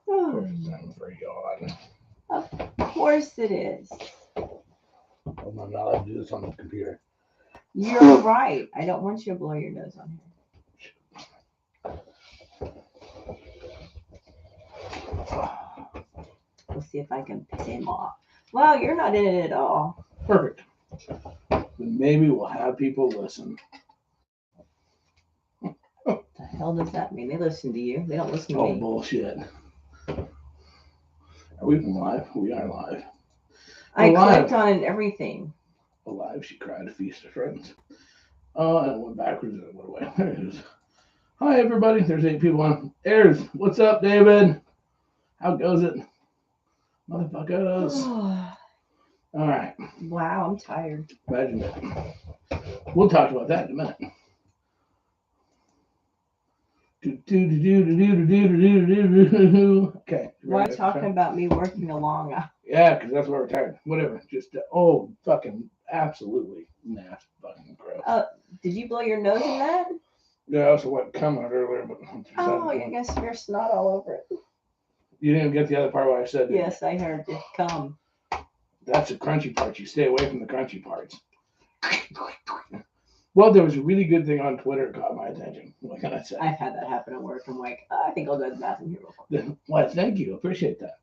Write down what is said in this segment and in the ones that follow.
Of course it's time for yawn. Of course it is. I'm not allowed to do this on the computer. You're right. I don't want you to blow your nose on here. We'll see if I can piss him off. Wow, you're not in it at all. Perfect. Then maybe we'll have people listen. What the hell does that mean? They listen to you. They don't listen to Oh, me. bullshit. Are we live? We are live. I Alive. clicked on it and everything. Alive, she cried, a feast of friends. Oh, and it went backwards and it went away. There it is. Hi, everybody. There's 8 people on. Airs, what's up, David? How goes it? Motherfuckers. All right. Wow, I'm tired. Imagine that. We'll talk about that in a minute. Okay. Why talking about me working along? Yeah, because that's why we're tired. Whatever. Just, fucking absolutely nasty fucking gross. Did you blow your nose in that? Yeah, I also went cum out earlier, but Oh, I guess there's snot all over it. You didn't get the other part where I said that. Yes, I heard it come. That's the crunchy part. You stay away from the crunchy parts. Well, there was a really good thing on Twitter that caught my attention. What can I say? I've had that happen at work. I'm like, I think I'll go to the bathroom here real quick. Well, thank you. Appreciate that.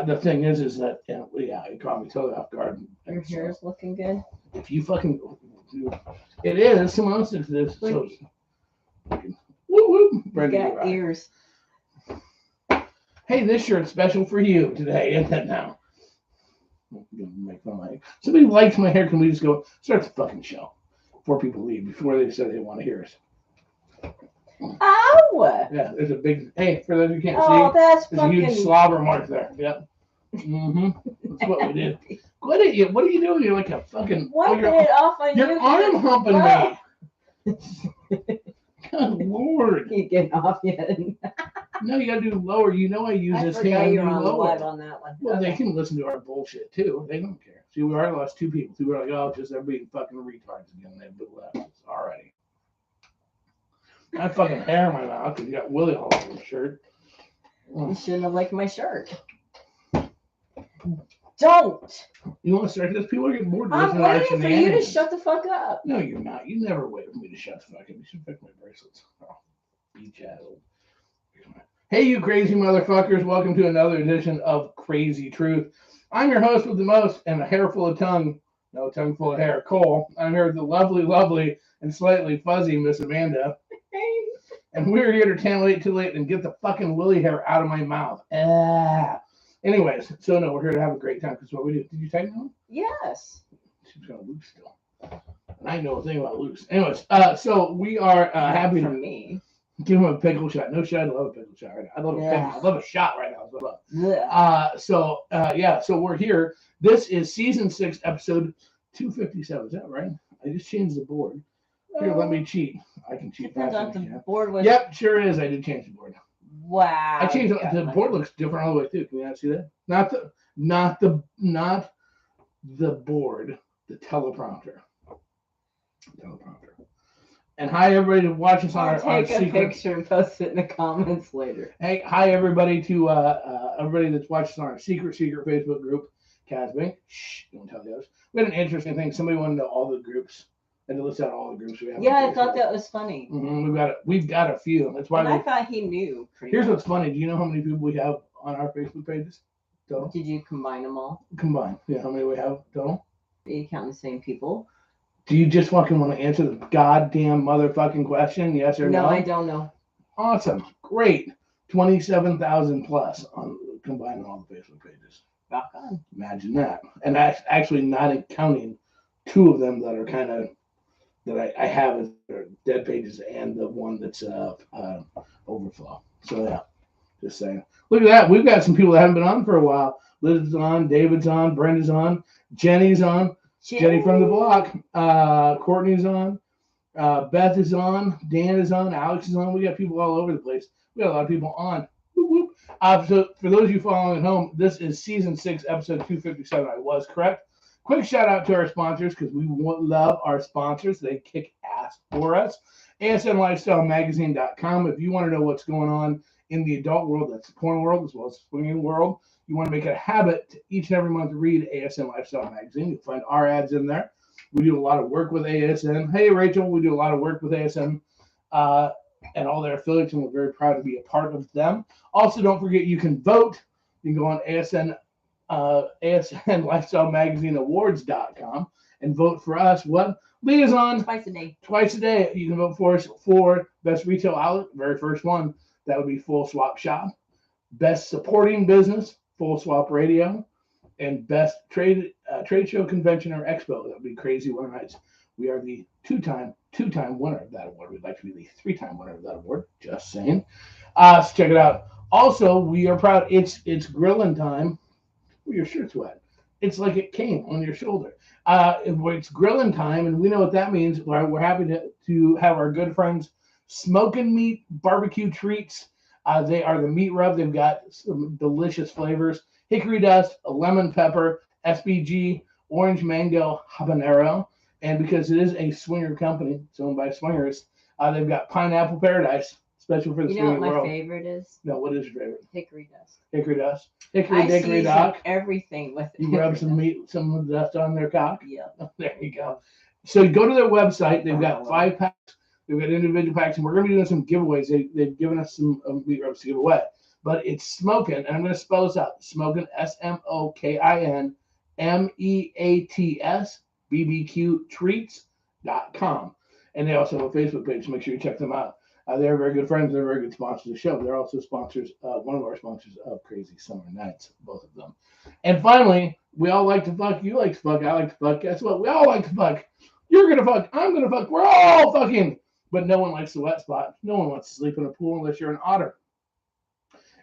The thing is that, it caught me totally off guard. Your hair's looking good. If you fucking, it is. Someone else thinks it is. So, woo woo. You got ears. Hey, this shirt's special for you today, isn't it now? Make fun of my hair. Somebody likes my hair. Can we just go start the fucking show before people leave? Before they say they want to hear us. Ow! Yeah, there's a big. Hey, for those who can't Oh, see, that's there's fucking. a huge slobber mark there. Yep. That's what we did. What are you doing? You're like a fucking. Wiping it off on Your you. arm humping Oh. me. Good Lord. You getting off yet? No, you gotta do lower. You know I use I this forgot hand you to were on lower. live on that one. Well, Okay. they can listen to our bullshit too. They don't care. See, we already lost 2 people. 2 were like, oh, just they're being fucking retards again. They left already. I fucking hair in my mouth because you got Willie all over your shirt. You shouldn't have liked my shirt. Don't. You want to start this? People are getting bored. I'm waiting for you to shut the fuck up. No, you're not. You never wait for me to shut the fuck up. You should pick my bracelets. Oh, you chattel. Hey, you crazy motherfuckers. Welcome to another edition of Krazy Truth. I'm your host with the most and a hair full of tongue. No, tongue full of hair. Cole. I'm here with the lovely, and slightly fuzzy Miss Amanda. And we're here to titillate and get the fucking Willie hair out of my mouth. Anyways, so no, we're here to have a great time because what we do. Did you take one? Yes. She's got loose still. And I know a thing about loose. Anyways, so we are happy for to me. give him a pickle shot. No shot. I love a pickle shot right now. I love a pickle. I love a shot right now. So we're here. This is season 6, episode 257. Is that right? I just changed the board. Here, let me cheat. I can cheat Depends faster. on the board was. Yep, sure is. I did change the board. Wow. I changed the board. Looks different all the way through. Can you not see that? Not the board. The teleprompter. And hi everybody watching us on our take a secret picture and post it in the comments later. Hey, hi everybody to everybody that's watching us on our secret Facebook group, Casbing. Shh, don't tell the others. We had an interesting thing. Somebody wanted to know all the groups. I had to list out all the groups we have. Yeah, I thought that was funny. We've got a few. That's why. And I thought he knew. Here's what's funny. Do you know how many people we have on our Facebook pages? Total? Did you combine them all? Combined. Yeah, how many we have total? Are you counting the same people? Do you just fucking want to answer the goddamn motherfucking question? Yes or no? No, I don't know. Awesome. Great. 27,000 plus on combining all the Facebook pages. Rock on. Imagine that. And that's actually not counting 2 of them that are kind of that I have as dead pages and the one that's overflow. So yeah, just saying. Look at that. We've got some people that haven't been on for a while. Liz is on, David's on, Brenda's on, Jenny's on. Jenny from the block. Courtney's on. Beth is on. Dan is on. Alex is on. We got people all over the place. We got a lot of people on. Whoop, whoop. So for those of you following at home, this is season 6, episode 257. I was correct. Quick shout out to our sponsors because we love our sponsors. They kick ass for us. ASNLifestyleMagazine.com. If you want to know what's going on in the adult world, that's the porn world, as well as the swinging world. You want to make it a habit to each and every month read ASN Lifestyle Magazine. You'll find our ads in there. We do a lot of work with ASN. Hey, Rachel, we do a lot of work with ASN and all their affiliates, and we're very proud to be a part of them. Also, don't forget you can vote. You can go on ASN Lifestyle Magazine Awards.com and vote for us. What? Liaison. Twice a day. Twice a day. You can vote for us for Best Retail Outlet, very first one. That would be Full Swap Shop. Best Supporting Business, Full Swap Radio. And Best Trade Show, Convention, or Expo. That would be Krazy Winter Nights. We are the two-time winner of that award. We'd like to be the three-time winner of that award. Just saying. So check it out. Also, we are proud. It's grilling time. Well, your shirt's wet. It's like it came on your shoulder. It's grilling time, and we know what that means. We're happy to have our good friends Smoking Meat Barbecue Treats. They are the meat rub. They've got some delicious flavors. Hickory dust, a lemon pepper, SPG, orange mango, habanero. And because it is a swinger company, it's owned by swingers, they've got pineapple paradise, special for the swinging world. You know what my favorite is? No, what is your favorite? Hickory dust. Hickory dust. Hickory dock. Everything with it. You rub some meat, some of the dust on their cock. Yeah. There you go. So you go to their website. They've got 5 packs. They've got individual packs, and we're going to be doing some giveaways. They've given us some meat rubs to give away. But it's Smokin', and I'm going to spell this out. Smokin', SMOKIN, MEATS, BBQtreats.com. And they also have a Facebook page, so make sure you check them out. They're very good friends. They're very good sponsors of the show. They're also sponsors, one of our sponsors of Krazy Summer Nights, both of them. And finally, we all like to fuck. You like to fuck. I like to fuck. Guess what? We all like to fuck. You're going to fuck. I'm going to fuck. We're all fucking. But no one likes the wet spot. No one wants to sleep in a pool unless you're an otter.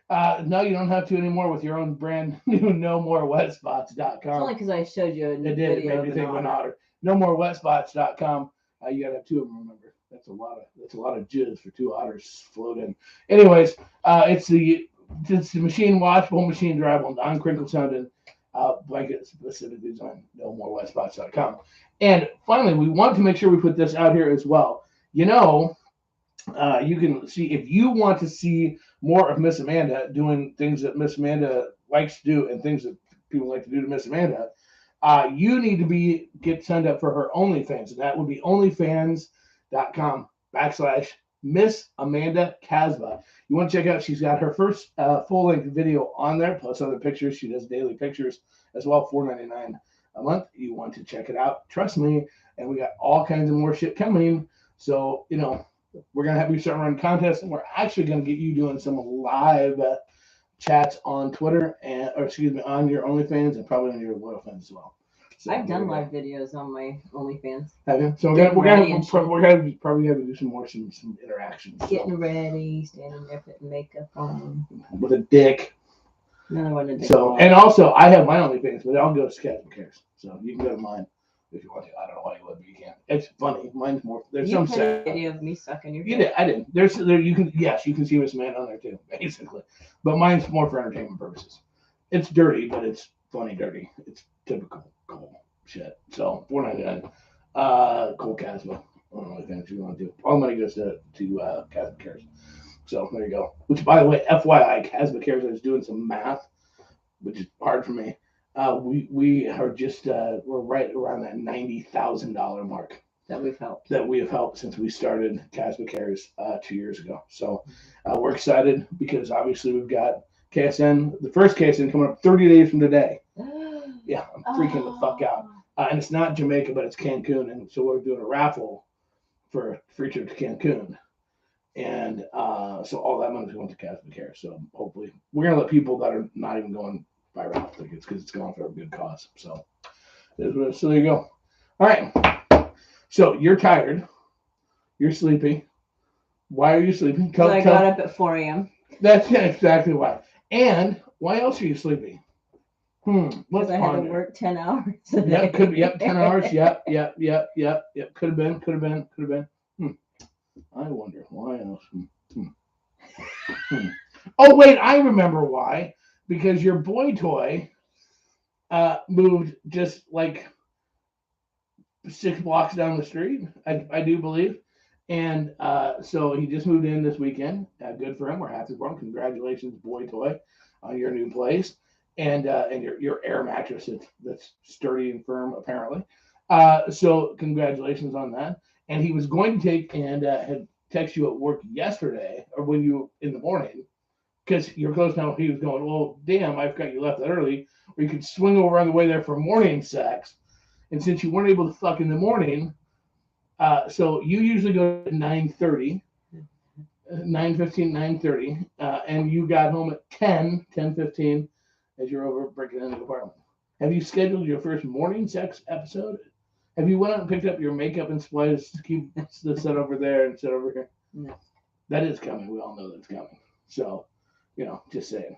No, you don't have to anymore with your own brand new NoMoreWetSpots.com. It's only because I showed you a It did. video It made me of think an of an otter. otter. NoMoreWetSpots.com. You gotta have 2 of them. Remember, that's a lot of jizz for 2 otters floating. Anyways, it's the machine washable, machine dryable, non-crinkle sounding blanket specifically designed. NoMoreWetSpots.com. And finally, we want to make sure we put this out here as well. You know, you can see if you want to see more of Miss Amanda doing things that Miss Amanda likes to do and things that people like to do to Miss Amanda. You need to get signed up for her OnlyFans, and that would be onlyfans.com/Miss Amanda Casba. You want to check out, she's got her first full-length video on there, plus other pictures. She does daily pictures as well, $4.99 a month. You want to check it out. Trust me, and we got all kinds of more shit coming. So, you know, we're going to have you start running contests, and we're actually going to get you doing some live chats on Twitter on your OnlyFans and probably on your Loyal Fans as well. So I've done live videos on my OnlyFans. Have you? So we're gonna probably have to do some interactions. Getting ready, standing there putting makeup on. With a dick. No, I wasn't a dick. So and also I have my OnlyFans, but I'll go to Sketch and Cares. So you can go to mine if you want to. I don't know why you would, but you can't. It's funny. Mine's more. There's you some put a video of me sucking your dick. You did. I didn't. You can see Miss Man on there too, basically. But mine's more for entertainment purposes. It's dirty, but it's funny dirty. It's typical cool shit. So $4.99. Cole Casma. I don't know what things you want to do. All money goes to Casma Cares. So there you go. Which, by the way, FYI, Casma Cares, I was doing some math, which is hard for me. We are just we're right around that $90,000 mark that we have helped since we started Casma Cares 2 years ago. So we're excited because obviously we've got KSN, the first KSN coming up 30 days from today. Yeah, I'm freaking the fuck out. And it's not Jamaica, but it's Cancun, and so we're doing a raffle for a free trip to Cancun. And so all that money's going to Casma Cares. So hopefully we're gonna let people that are not even going buy raffle tickets because it's going for a good cause. So there you go. All right. So you're tired. You're sleepy. Why are you sleeping? Because I got up at 4 a.m. That's exactly why. And why else are you sleepy? Because I had to work 10 hours. Yeah, could be. Yep, 10 hours. Yep. Could have been. I wonder why else. Oh wait, I remember why. Because your boy toy moved just like 6 blocks down the street. I do believe, And so he just moved in this weekend. Good for him. We're happy for him. Congratulations, boy toy, on your new place and your air mattress that's sturdy and firm apparently. So congratulations on that. And he was going to take and had text you at work yesterday or when you in the morning because you're close now. He was going, well, damn, I forgot you left that early, or you could swing over on the way there for morning sex. And since you weren't able to fuck in the morning, so you usually go at 9:30, 9:15, 9:30, and you got home at 10:15 as you're over breaking in the apartment. Have you scheduled your first morning sex episode? Have you went out and picked up your makeup and supplies to keep the set over there and set over here? No. That is coming. We all know that's coming. So, just saying.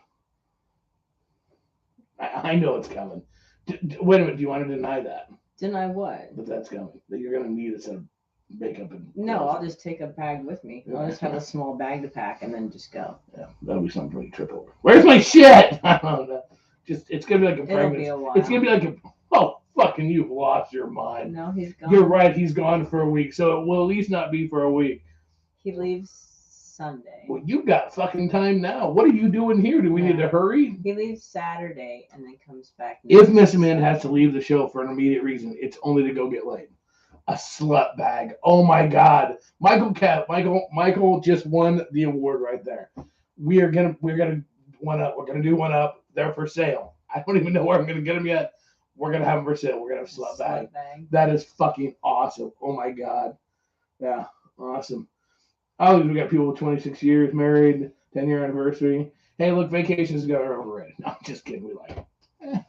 I know it's coming. Wait a minute. Do you want to deny that? Deny what? That that's coming. That you're going to need a set of makeup and. No, I'll just take a bag with me. I'll just have a small bag to pack and then just go. Yeah, that'll be something for you to trip over. Where's my shit? I don't know. Just it's gonna be like a It'll pregnancy. be a while. It's gonna be like a fucking you've lost your mind. No, he's gone. You're right. He's gone for a week, so it will at least not be for a week. He leaves Sunday. Well, you got fucking time now. What are you doing here? Do we need to hurry? He leaves Saturday and then comes back. If Miss Amanda has to leave the show for an immediate reason, it's only to go get laid. A slut bag. Oh my God, Michael just won the award right there. We're gonna one up. We're gonna do one up. They're for sale. I don't even know where I'm gonna get them yet. We're gonna have them for sale. We're gonna have a slut bag. That is fucking awesome. Oh my God. Yeah, awesome. Oh, we got people with 26 years married, 10-year anniversary. Hey, look, vacations are overrated. No, I'm just kidding. We like it.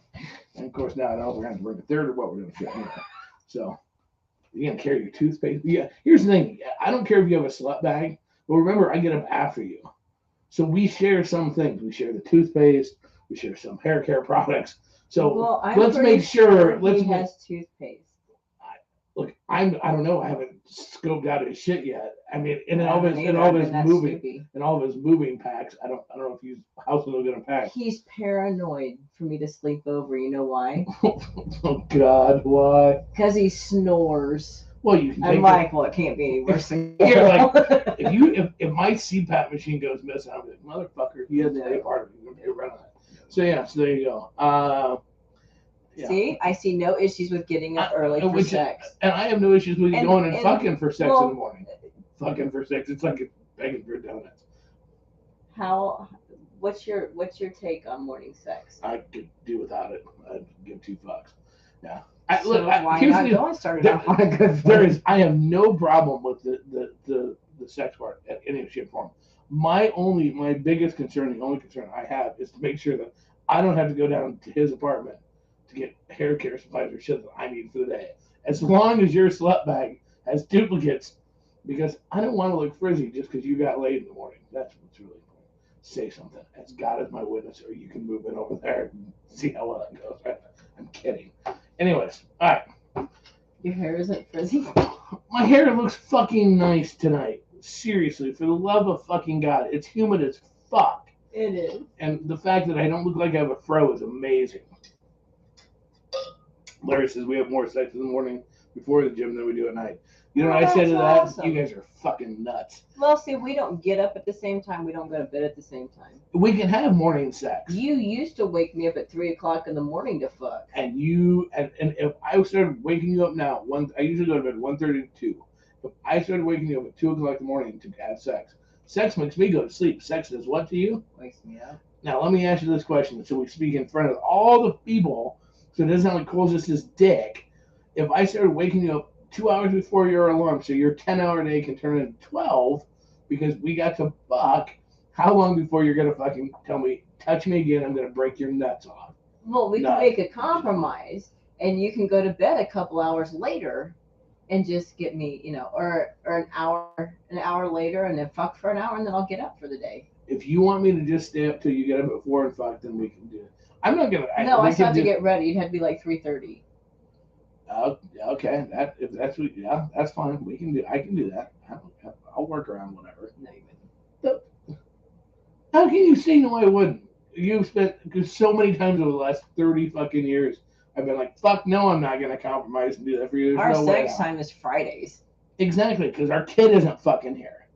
And of course, now I don't know if we're going to bring a third or what we're going to do. Anyway. So, you're going to carry your toothpaste. Yeah, here's the thing. I don't care if you have a slut bag, but remember, I get up after you. So, we share some things. We share the toothpaste. We share some hair care products. So, let's make sure. He has toothpaste. Look, I don't know. I haven't scoped out his shit yet. I mean, in all of his moving packs, I don't know if he's how's he gonna pack. He's paranoid for me to sleep over. You know why? Oh God, why? Because he snores. Well, you can. I'm like, well, it can't be any worse than you're like, if my CPAP machine goes missing, I'm like, motherfucker, he has to be a part of it. You're gonna pay rent on it. So there you go. Yeah. See, I see no issues with getting up early for sex. And I have no issues with you going and fucking for sex in the morning. Fucking for sex. It's like begging for donuts. What's your take on morning sex? I could do without it. I'd give two fucks. Yeah. I have no problem with the sex part at any shape or form. My biggest concern, the only concern I have is to make sure that I don't have to go down to his apartment to get hair care supplies or shit that I need for the day. As long as your slut bag has duplicates, because I don't want to look frizzy just because you got laid in the morning. That's what's really important. Say something. As God is my witness, or you can move it over there and see how well that goes. Right? I'm kidding. Anyways, all right. Your hair isn't frizzy? My hair looks fucking nice tonight. Seriously, for the love of fucking God. It's humid as fuck. It is. And the fact that I don't look like I have a fro is amazing. Larry says we have more sex in the morning before the gym than we do at night. You know what I say to that? Awesome. You guys are fucking nuts. Well, see, we don't get up at the same time. We don't go to bed at the same time. We can have morning sex. You used to wake me up at 3 o'clock in the morning to fuck. And if I started waking you up now, I usually go to bed 1:30 to 2. If I started waking you up at 2 o'clock in the morning to have sex makes me go to sleep. Sex does what to you? Wakes me up. Now, let me ask you this question so we speak in front of all the people. So it doesn't sound like Cole's just his dick. If I started waking you up 2 hours before your alarm, so your 10-hour day can turn into 12 because we got to fuck, how long before you're going to fucking tell me, touch me again, I'm going to break your nuts off? Well, we can make a compromise, and you can go to bed a couple hours later and just get me, or an hour later, and then fuck for an hour, and then I'll get up for the day. If you want me to just stay up till you get up at 4 and fuck, then we can do it. I'm not gonna. I still have to get ready. It'd have to be like 3:30. Okay, that's fine. We can do. I can do that. I'll work around whatever. No, you wouldn't. How can you say no? I wouldn't. You've spent so many times over the last 30 fucking years. I've been like, fuck no, I'm not gonna compromise and do that for you. Our sex time is Fridays. Exactly, because our kid isn't fucking here.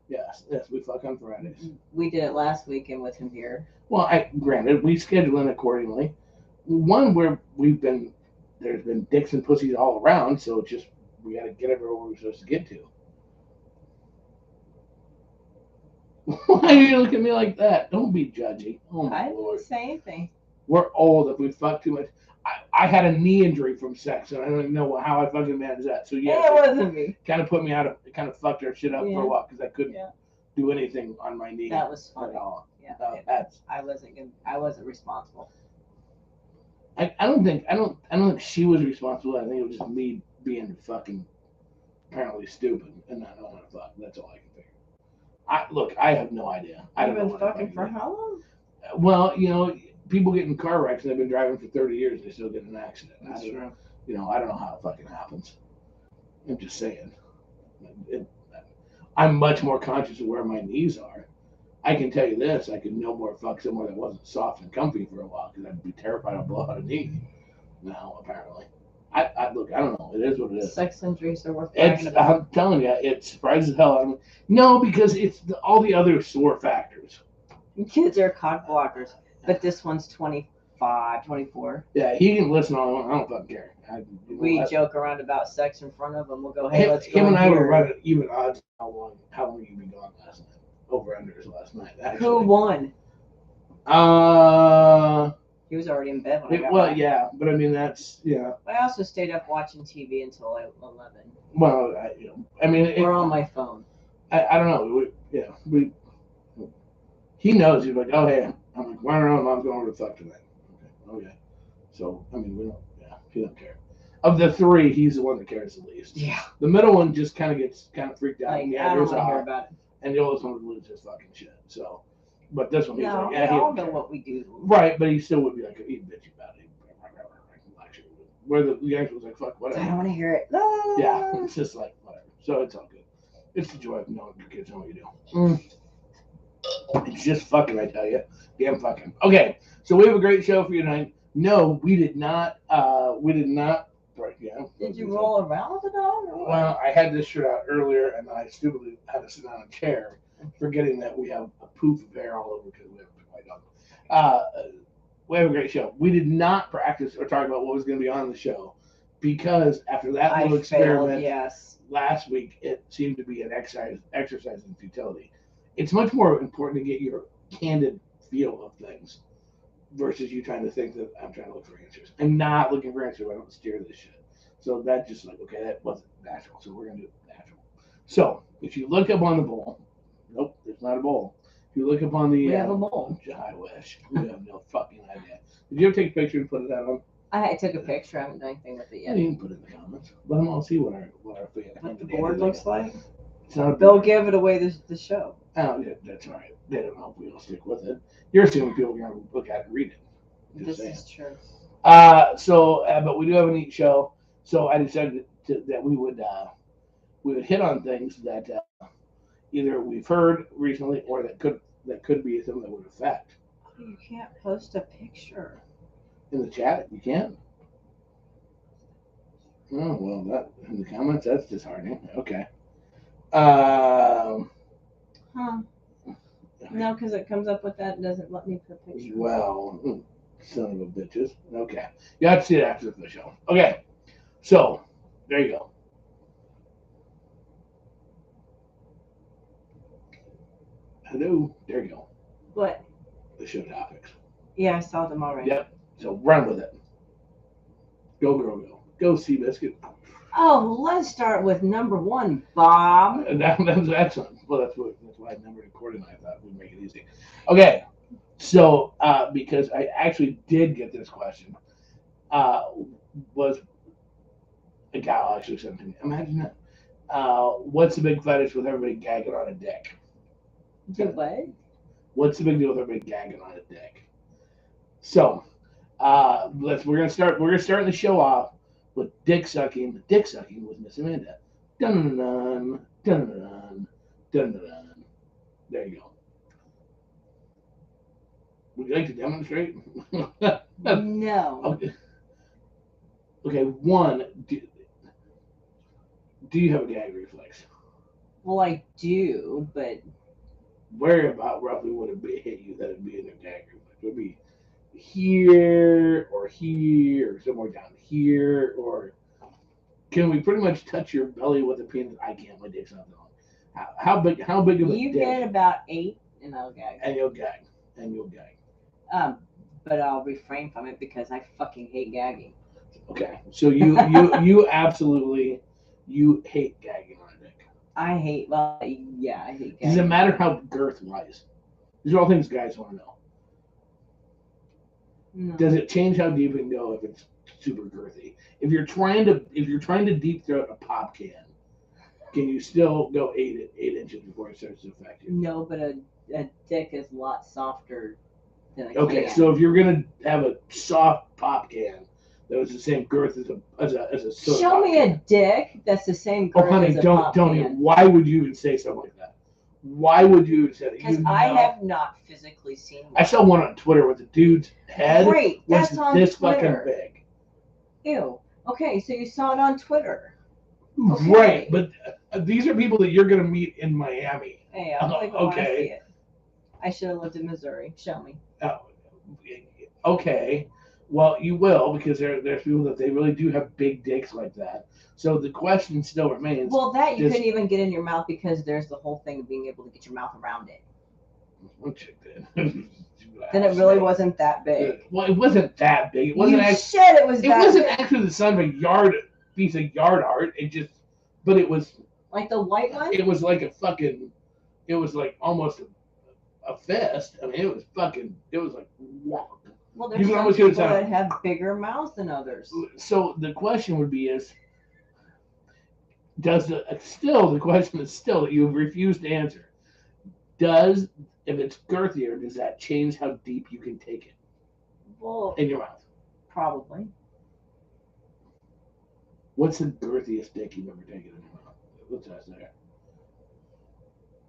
Yes, we fuck on Fridays. We did it last weekend with him here. Well, granted, we schedule in accordingly. One where there's been dicks and pussies all around, so it's just we got to get everywhere we're supposed to get to. Why do you look at me like that? Don't be judgy. Oh my I lord. didn't say anything. We're old if we fuck too much. I had a knee injury from sex, and I don't even know how I fucking managed that. So yeah, It wasn't me. kind of put me out of, it kind of fucked our shit up for Yeah. a while because I couldn't Yeah. do anything on my knee That was at funny. all. Yeah. That's I wasn't responsible. I don't think she was responsible. I think it was just me being fucking apparently stupid and not knowing how to fuck. That's all I can figure. I have no idea. I don't You've know been what fucking for how long? Well, people get in car wrecks and they've been driving for 30 years. They still get in an accident. That's true. I don't know how it fucking happens. I'm just saying. I'm much more conscious of where my knees are. I can tell you this: I could no more fuck somewhere that wasn't soft and comfy for a while because I'd be terrified I'd blow out a knee. Now, apparently, look. I don't know. It is what it is. Sex injuries are worth bragging about. I'm telling you, it surprises the hell out of me. No, because it's all the other sore factors. Kids are cock blockers, but this one's 25, 24. Yeah, he can listen all. I don't fucking care. We joke around about sex in front of him. We'll go, hey, let's go. Him and I here. were running even odds. How long you been gone last night? Over unders last night. Actually. Who won? Uh. He was already in bed when I got Well, back. yeah, but I mean that's yeah. I also stayed up watching TV until like 11. Well, I mean, Or on my phone. I don't know. He knows. He's like, oh hey, I'm like, why don't Mom's going over to fuck tonight? Okay. So I mean, we don't. Yeah, he doesn't care. Of the three, he's the one that cares the least. Yeah. The middle one just kind of gets freaked out. Like, And I don't want to hear about it. And the oldest one would lose his fucking shit. So, but this one, he's No, like, we yeah, he all don't know care. what we do. Right, but he still would be like, he'd bitch about it. Where the youngster was like, fuck, whatever. I don't want to hear it. Yeah, it's just like, whatever. So it's all good. It's the joy of knowing your kids know what you do. It's just fucking, I tell you. Damn fucking. Okay, so we have a great show for you tonight. No, we did not. Right, yeah. Did you roll around with it all? Well, I had this shirt out earlier, and I stupidly had to sit on a chair, forgetting that we have a poof of hair all over because we have a white dog. We have a great show. We did not practice or talk about what was going to be on the show because after that little experiment last week, it seemed to be an exercise in futility. It's much more important to get your candid feel of things versus you trying to think that I'm trying to look for answers. I'm not looking for answers. I don't steer this shit. So that just like, okay, that wasn't natural. So we're going to do it natural. So if you look up on the bowl, nope, it's not a bowl. If you look up on the... We have a bowl. I wish. We have no fucking idea. Did you ever take a picture and put it out on? I took a picture. I haven't done anything with it yet. You can put it in the comments. Let them all see what our What the board looks like. It's not a They'll board. give it away the show. Oh, yeah, that's all right. They don't know if we'll stick with it. You're assuming people are going to look at it and read it. This is true. But we do have a neat show. So I decided that we would hit on things that either we've heard recently or that could be something that would affect. You can't post a picture in the chat. You can't. Oh well, that in the comments that's disheartening. Okay. Huh. No, because it comes up with that and doesn't let me put a picture. Well, son of a bitches. Okay. You have to see it after the show. Okay. So, there you go. Hello. There you go. What? The show topics. Yeah, I saw them already. Yep. So, run with it. Go, girl, go. Go, Seabiscuit. Oh, let's start with number one, Bob. That was excellent. Well, that's why I never recorded. I thought we'd make it easy. Okay, so because I actually did get this question, was a gal actually sent to me. Imagine that. What's the big fetish with everybody gagging on a dick? What? What's the big deal with everybody gagging on a dick? So, we're gonna start the show off with dick sucking with Miss Amanda. Dun dun dun dun dun dun dun. There you go. Would you like to demonstrate? No. Okay. One. Do you have a gag reflex? Well, I do, but Where about roughly would it be hit you that it'd be in a gag reflex? Would it be here or somewhere down here, or can we pretty much touch your belly with a penis? I can't. My dick's not long. How big of a you dick? get about 8 and I'll gag. And you'll gag. And you'll gag. But I'll refrain from it because I fucking hate gagging. Okay. So you absolutely hate gagging on a dick. I hate gagging. Does it matter how girth wise? These are all things guys want to know. No. Does it change how deep it can go if it's super girthy? If you're trying to deep throat a pop can you still go 8 inches before it starts to affect you? No, but a dick is a lot softer than a Okay, can. so if you're gonna have a soft pop can that was the same girth as a soda Show pop me can. a dick that's the same girth Oh, honey, as a pop don't can. even. Why would you even say something like that? Why would you even say that? Because I have not physically seen one. I saw one on Twitter with the dude's head Great, was that's on this Twitter. fucking big. Ew. Okay, so you saw it on Twitter. Okay. Right, but these are people that you're gonna meet in Miami. Hey, I'll go want to see Okay. it. I should have lived in Missouri. Show me. Okay. Well, you will, because there's people that they really do have big dicks like that. So the question still remains. Well, that you couldn't even get in your mouth because there's the whole thing of being able to get your mouth around it. One chick did. Then it really wasn't that big. Well, it wasn't that big. It wasn't. You said it was. It wasn't actually the size of a piece of yard art. But it was like the white one. It was like it was like almost a fist. I mean, it was like. Well, there's some people that have bigger mouths than others. So the question would be the question is still that you've refused to answer. If it's girthier, does that change how deep you can take it? Well, in your mouth. Probably. What's the girthiest dick you've ever taken in your mouth? What's that there?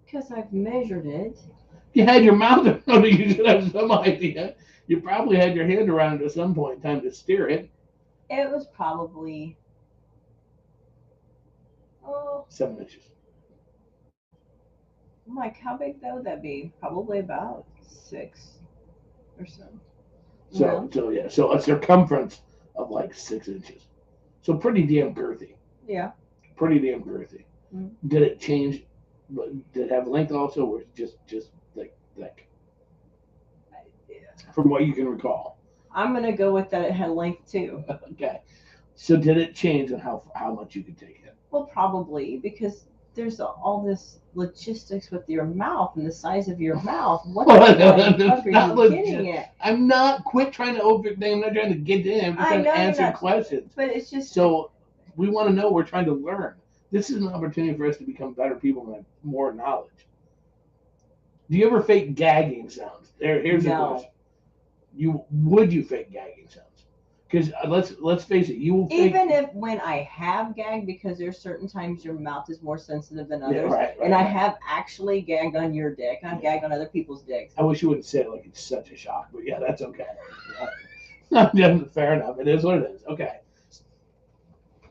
Because I've measured it. You had your mouth around it, you should have some idea. You probably had your hand around it at some point in time to steer it. It was probably 7 inches. Like, how big though would that be? Probably about 6 or so. So a circumference of like 6 inches. So pretty damn girthy. Yeah. Pretty damn girthy. Mm-hmm. Did it change? Did it have length also, or just like thick? From what you can recall. I'm gonna go with that. It had length too. Okay. So did it change on how much you could take it? Well, probably because there's all this logistics with your mouth and the size of your mouth. What the fuck are you getting at? I'm not. Quit trying to I'm not trying to get in. I'm just trying to answer questions. But it's just so we want to know. We're trying to learn. This is an opportunity for us to become better people and have more knowledge. Do you ever fake gagging sounds? Here's the question. Would you fake gagging sounds? Because let's face it, you will fake... Even if when I have gagged, because there's certain times your mouth is more sensitive than others, right. I have actually gagged on your dick, and I've gagged on other people's dicks. I wish you wouldn't say it like it's such a shock, but yeah, that's okay. Fair enough. It is what it is. Okay.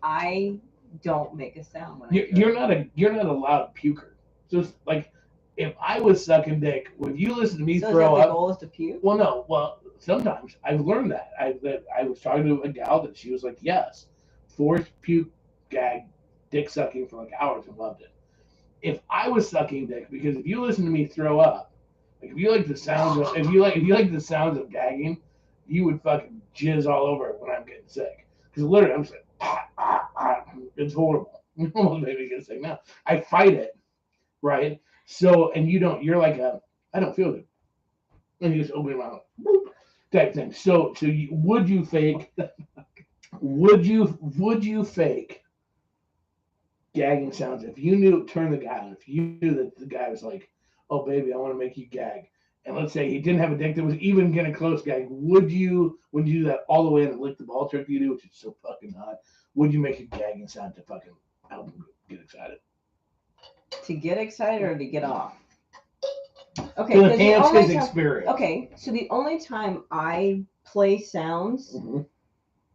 I don't make a sound when you're not a loud puker. Just like if I was sucking dick, would you listen to me throw up? The goal is to puke? Well, no. Well, sometimes I've learned that. I was talking to a gal that she was like, yes, forced puke, gag, dick sucking for like hours and loved it. If I was sucking dick, because if you listen to me throw up, like if you like the sounds of the sounds of gagging, you would fucking jizz all over it when I'm getting sick. Because literally, I'm just like, it's horrible. You almost made me get sick now. I fight it, right? So, and you're like I don't feel good. And you just open your mouth, boop, type thing. So would you fake gagging sounds if you knew, turn the guy on, if you knew that the guy was like, oh baby, I want to make you gag. And let's say he didn't have a dick that was even getting a close gag, would you do that all the way in and lick the ball trick you do, which is so fucking hot? Would you make a gagging sound to fucking help him get excited? To get excited or to get off? Okay. To enhance his experience. Okay, so the only time I play sounds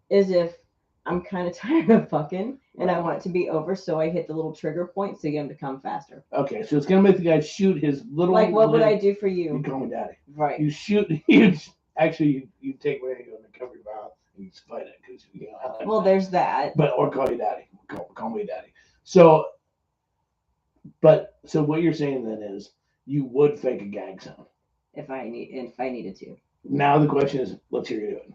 is if I'm kind of tired of fucking, and I want it to be over, so I hit the little trigger point to get him to come faster. Okay, so it's gonna make the guy shoot his little. Like, what would limb. I do for you? You call me daddy. Right. You shoot. You actually you take my hand and cover your mouth and you fight it because you know. I like Well, that. there's that. But or call you daddy. Call me daddy. So, so what you're saying then is you would fake a gag sound. If I needed to. Now the question is, let's hear you do it.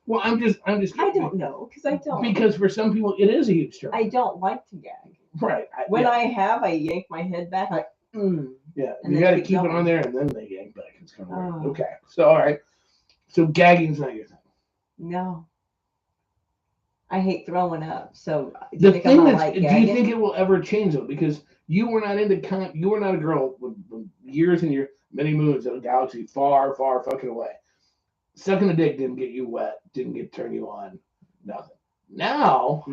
Well, I'm just. I don't know because I don't. Because for some people, it is a huge turn. I don't like to gag. Right. When I yank my head back, like, Yeah, and you then got to keep keep it going. on there, and then they yank back. It's kind of weird. Oh. Okay, so all right, so gagging's not your thing. No. I hate throwing up. So The thing that's, like do you think it will ever change though? Because you were not you were not a girl with years and years, many moons in a galaxy far, far fucking away. Sucking a dick didn't get you wet, didn't turn you on, nothing. Now,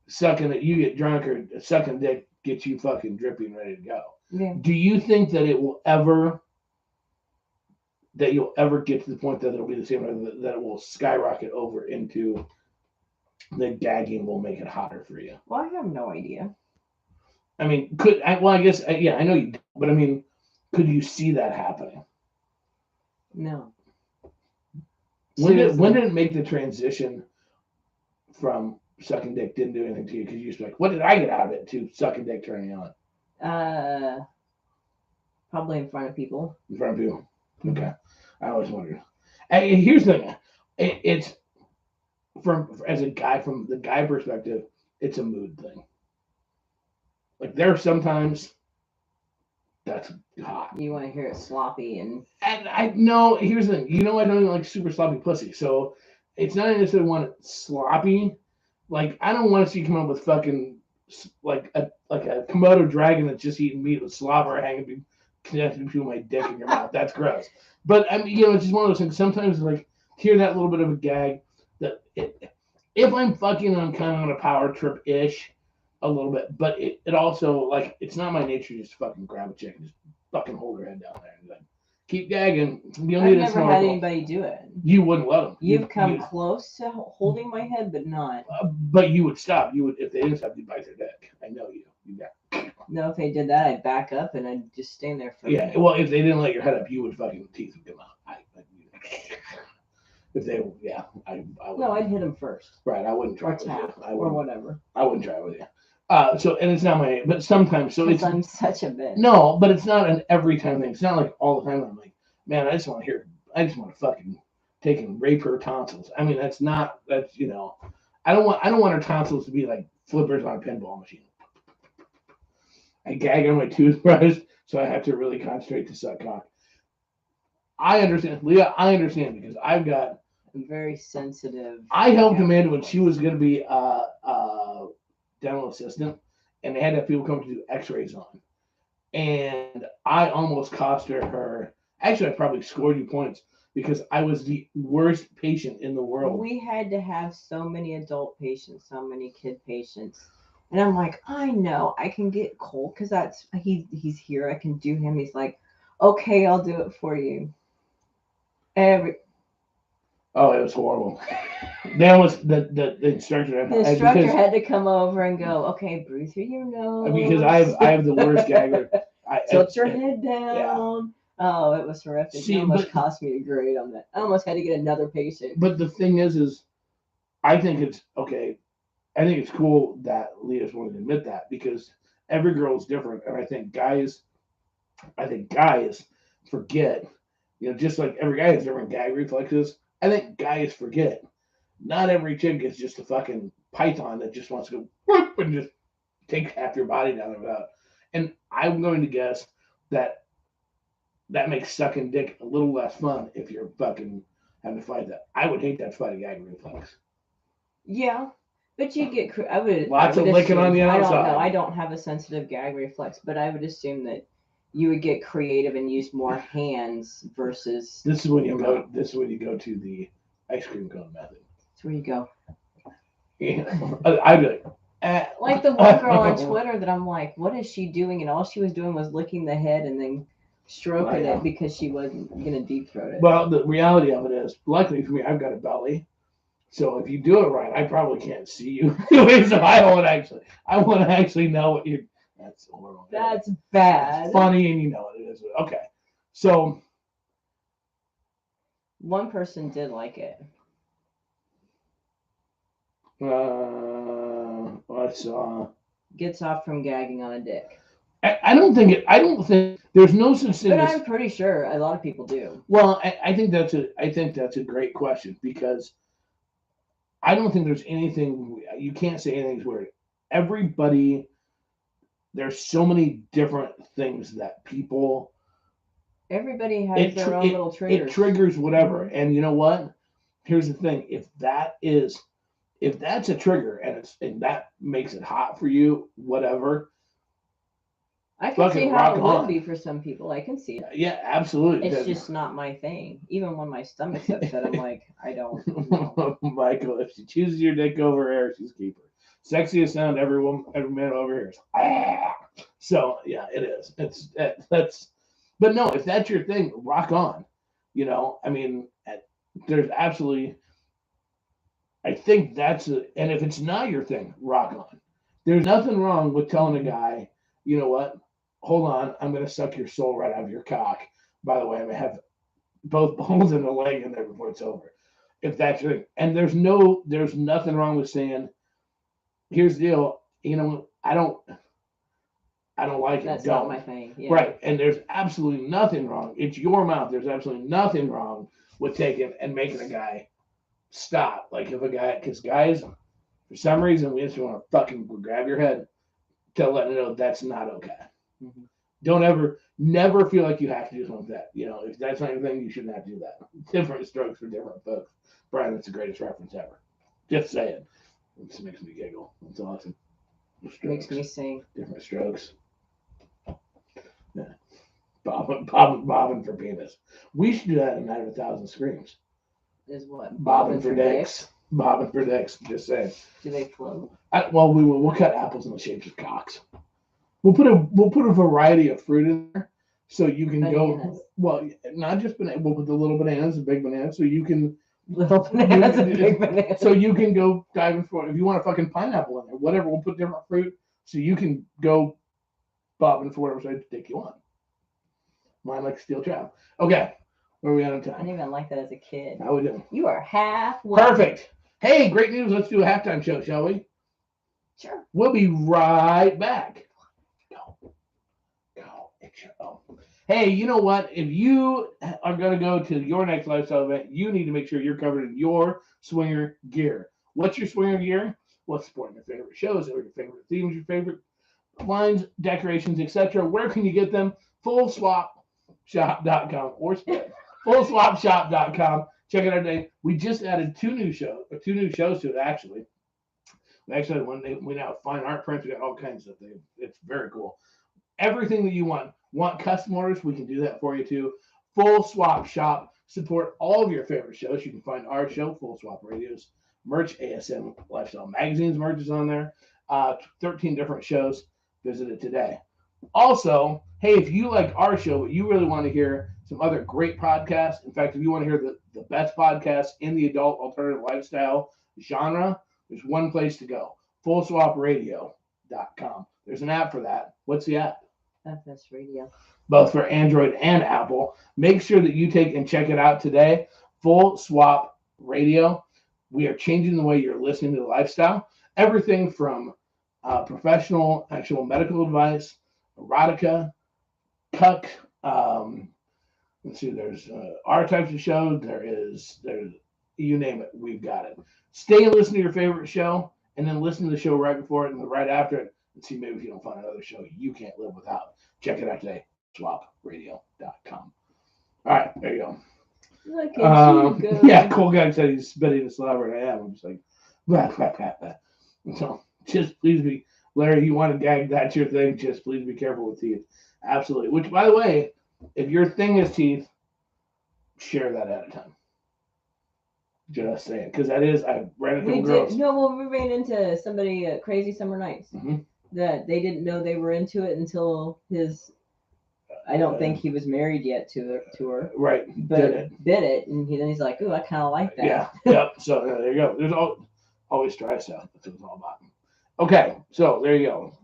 sucking it, you get drunk, or sucking dick gets you fucking drippy and ready to go. Yeah. Do you think that you'll ever get to the point that it'll be the same, that it will skyrocket over into the gagging will make it hotter for you? Well, I have no idea. I mean, I guess, yeah, I know you do, but I mean, could you see that happening? No. When did it make the transition from sucking dick didn't do anything to you because you used to be like, what did I get out of it, to sucking dick turning on? Probably in front of people. In front of people. Okay. I always wondered. And here's the thing. It's from the guy perspective, it's a mood thing. Like there are sometimes that's hot. You want to hear it sloppy and I know. Here's the thing. You know, I don't even like super sloppy pussy, so it's not necessarily want it sloppy. Like I don't want to see you come up with fucking like a Komodo dragon that's just eating meat with slobber hanging connected between my dick and your mouth. That's gross. But I mean, you know, it's just one of those things. Sometimes like hear that little bit of a gag. That if I'm fucking, I'm kind of on a power trip ish. A little bit, but it also, like, it's not my nature to just fucking grab a chick and just fucking hold her head down there and like keep gagging. You I've never had anybody do it. You wouldn't let them. You've come close to holding my head, but not. But you would stop. You would, if they didn't stop, you'd bite their dick. I know you. No, if they did that, I'd back up and I'd just stand there for. Yeah. Well, if they didn't let your head up, you would fucking teeth would come out. If they, yeah, I would. No, I'd hit them first. Right, I wouldn't try or tap with you. or whatever. I wouldn't try with you. So, and it's not my, but sometimes, so it's. I'm such a bitch. No, but it's not an every time thing. It's not like all the time I'm like, man, I just want to fucking take and rape her tonsils. I mean, that's, you know, I don't want her tonsils to be like flippers on a pinball machine. I gag on my toothbrush, so I have to really concentrate to suck cock. I understand, Leah. I understand because I'm very sensitive. I helped Amanda when she was going to be a dental assistant, and they had to have people come to do X-rays on. And I almost cost her. Actually, I probably scored you points because I was the worst patient in the world. We had to have so many adult patients, so many kid patients. And I'm like, I know I can get Cole because he's here. I can do him. He's like, okay, I'll do it for you. Oh, it was horrible. That was the instructor. The instructor had to come over and go, okay, breathe through your nose. Because I have the worst gagger. Tilt your head down. Yeah. Oh, it was horrific. It almost cost me a grade on that. I almost had to get another patient. But the thing is I think it's okay. I think it's cool that Leah's willing to admit that because every girl is different. And I think guys forget, you know, just like every guy has different gag reflexes. I think guys forget. Not every chick is just a fucking python that just wants to go whoop and just take half your body down the road. And I'm going to guess that makes sucking dick a little less fun if you're fucking having to fight that. I would hate that fight a gag reflex. Yeah, but you get lots of licking on the outside. I don't know. I don't have a sensitive gag reflex, but I would assume that you would get creative and use more hands versus. This is when you go to the ice cream cone method. That's where you go. I'd be like, Like the one girl on Twitter that I'm like, what is she doing? And all she was doing was licking the head and then stroking it because she wasn't gonna deep throat it. Well, the reality of it is, luckily for me, I've got a belly. So if you do it right, I probably can't see you. So I want to actually know what you. That's horrible. That's bad. It's funny, and you know it is. Okay, so one person did like it. I saw. Gets off from gagging on a dick. I don't think there's no such thing. But I'm pretty sure a lot of people do. Well, I think that's a great question, because I don't think there's anything, you can't say anything's weird. Everybody, there's so many different things that people. Everybody has their own little triggers. It triggers whatever, and you know what? Here's the thing: if that's a trigger and that makes it hot for you, whatever. I can see how it would be for some people. I can see it. Yeah, absolutely. It's just not my thing. Even when my stomach's upset, I'm like, I don't know. Michael, if she chooses your dick over air, she's a keeper. Sexiest sound every man over here is. Ah! So yeah, it is. That's. But no, if that's your thing, rock on. You know, I mean, there's absolutely. I think and if it's not your thing, rock on. There's nothing wrong with telling a guy, you know what? Hold on, I'm going to suck your soul right out of your cock. By the way, I'm going to have both balls and the leg in there before it's over. If that's your thing. And there's nothing wrong with saying, here's the deal, you know, I don't like it. That's not my thing. Yeah. Right. And there's absolutely nothing wrong. It's your mouth. There's absolutely nothing wrong with taking and making a guy stop. Like if a guy, because guys, for some reason, we just want to fucking grab your head to let them know that's not okay. Mm-hmm. Don't never feel like you have to do something like that. You know, if that's not your thing, you shouldn't have to do that. Different strokes for different folks. Brian, that's the greatest reference ever. Just saying. It just makes me giggle. That's awesome. Makes me sing. Different strokes. Yeah. Bobbing for penis. We should do that in Night of 1,000 Screams. Is what? Bobbing for dicks. Bobbing for dicks. Just saying. Do they float? Well, we'll cut apples in the shapes of cocks. We'll put a variety of fruit in there, so you can go. Well, not just banana. We'll put the little bananas and big bananas, so you can little bananas and big bananas. So you can go diving for it. If you want a fucking pineapple in there, whatever, we'll put different fruit, so you can go bobbing for whatever side of dick you want. Mine like steel trap. Okay, where are we at on time? I didn't even like that as a kid. How we doing? You are halfway. Perfect. Hey, great news. Let's do a halftime show, shall we? Sure. We'll be right back. Go. It's your own. Hey, you know what? If you are going to go to your next lifestyle event, you need to make sure you're covered in your swinger gear. What's your swinger gear? What's supporting your favorite shows, or your favorite themes, your favorite lines, decorations, etc. Where can you get them? FullSwapShop.com or FullSwapShop.com. Check it out today. We just added two new shows to it, actually. We actually we now have fine art prints. We got all kinds of things. It's very cool. Everything that you want. Want custom orders? We can do that for you too. Full Swap Shop. Support all of your favorite shows. You can find our show, Full Swap Radio's merch, ASM Lifestyle Magazine's merch is on there. 13 different shows. Visit it today. Also, hey, if you like our show, but you really want to hear some other great podcasts, in fact, if you want to hear the best podcasts in the adult alternative lifestyle genre, there's one place to go, FullSwapRadio.com. There's an app for that. What's the app? FS Radio. Both for Android and Apple. Make sure that you take and check it out today. Full Swap Radio. We are changing the way you're listening to the lifestyle. Everything from professional, actual medical advice, erotica, cuck. Let's see. There's our types of shows. There's you name it. We've got it. Stay and listen to your favorite show, and then listen to the show right before it and right after it, and see maybe if you don't find another show you can't live without. Check it out today. SwapRadio.com. All right, there you go. Look at you go. Yeah, Cole guy said he's spitting the slobber, and I am. I'm just like, blah, blah, blah, blah. So just please be, Larry, you want to gag, that's your thing. Just please be careful with teeth. Absolutely. Which, by the way, if your thing is teeth, share that at a time. Just saying, because that is, I ran into We girls. did. No, well, we ran into somebody at Crazy Summer Nights that they didn't know they were into it until his. I don't think he was married yet to her. Right. But bit it, and then he's like, "Ooh, I kind of like that." Yeah. Yep. So there you go. There's always try stuff. That's what it's all about. Okay. So there you go.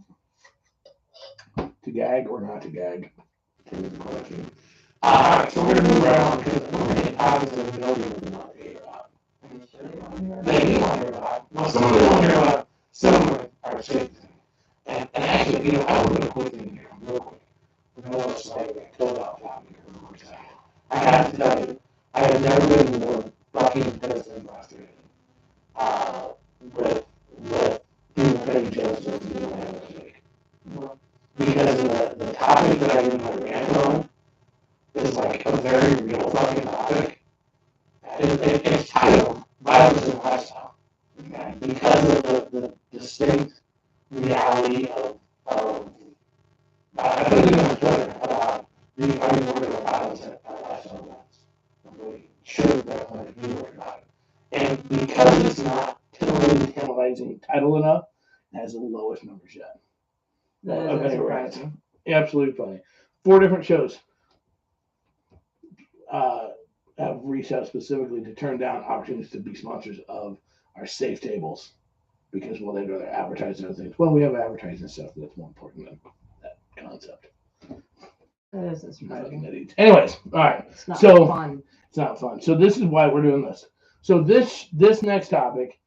To gag or not to gag? To the question. So we're gonna move around because we're gonna get obviously know you not to hear about. They do want to hear about. Well, some of them want to hear about. Some of them are safe. And actually, I will do a quick thing here, real quick. No one's like I told out topic or I have to tell you, I have never been more fucking pissed and frustrated with people putting jokes on me when I was like, because the topic that I do my rant on is like a very real fucking topic. It's titled Violence and Lifestyle. Okay? Because of the distinct reality of I put it on Twitter about being worried about violence and lifestyle violence. I'm really sure that be worried about it. And because it's not tantalizing title enough, it has the lowest numbers yet. That is surprising. Absolutely funny. 4 different shows have reached out specifically to turn down opportunities to be sponsors of our safe tables because, well, they'd rather advertise other things. Well, we have advertising stuff that's more important than that concept. That isn't surprising. Anyways, all right. It's not fun. It's not fun. So this is why we're doing this. So this next topic,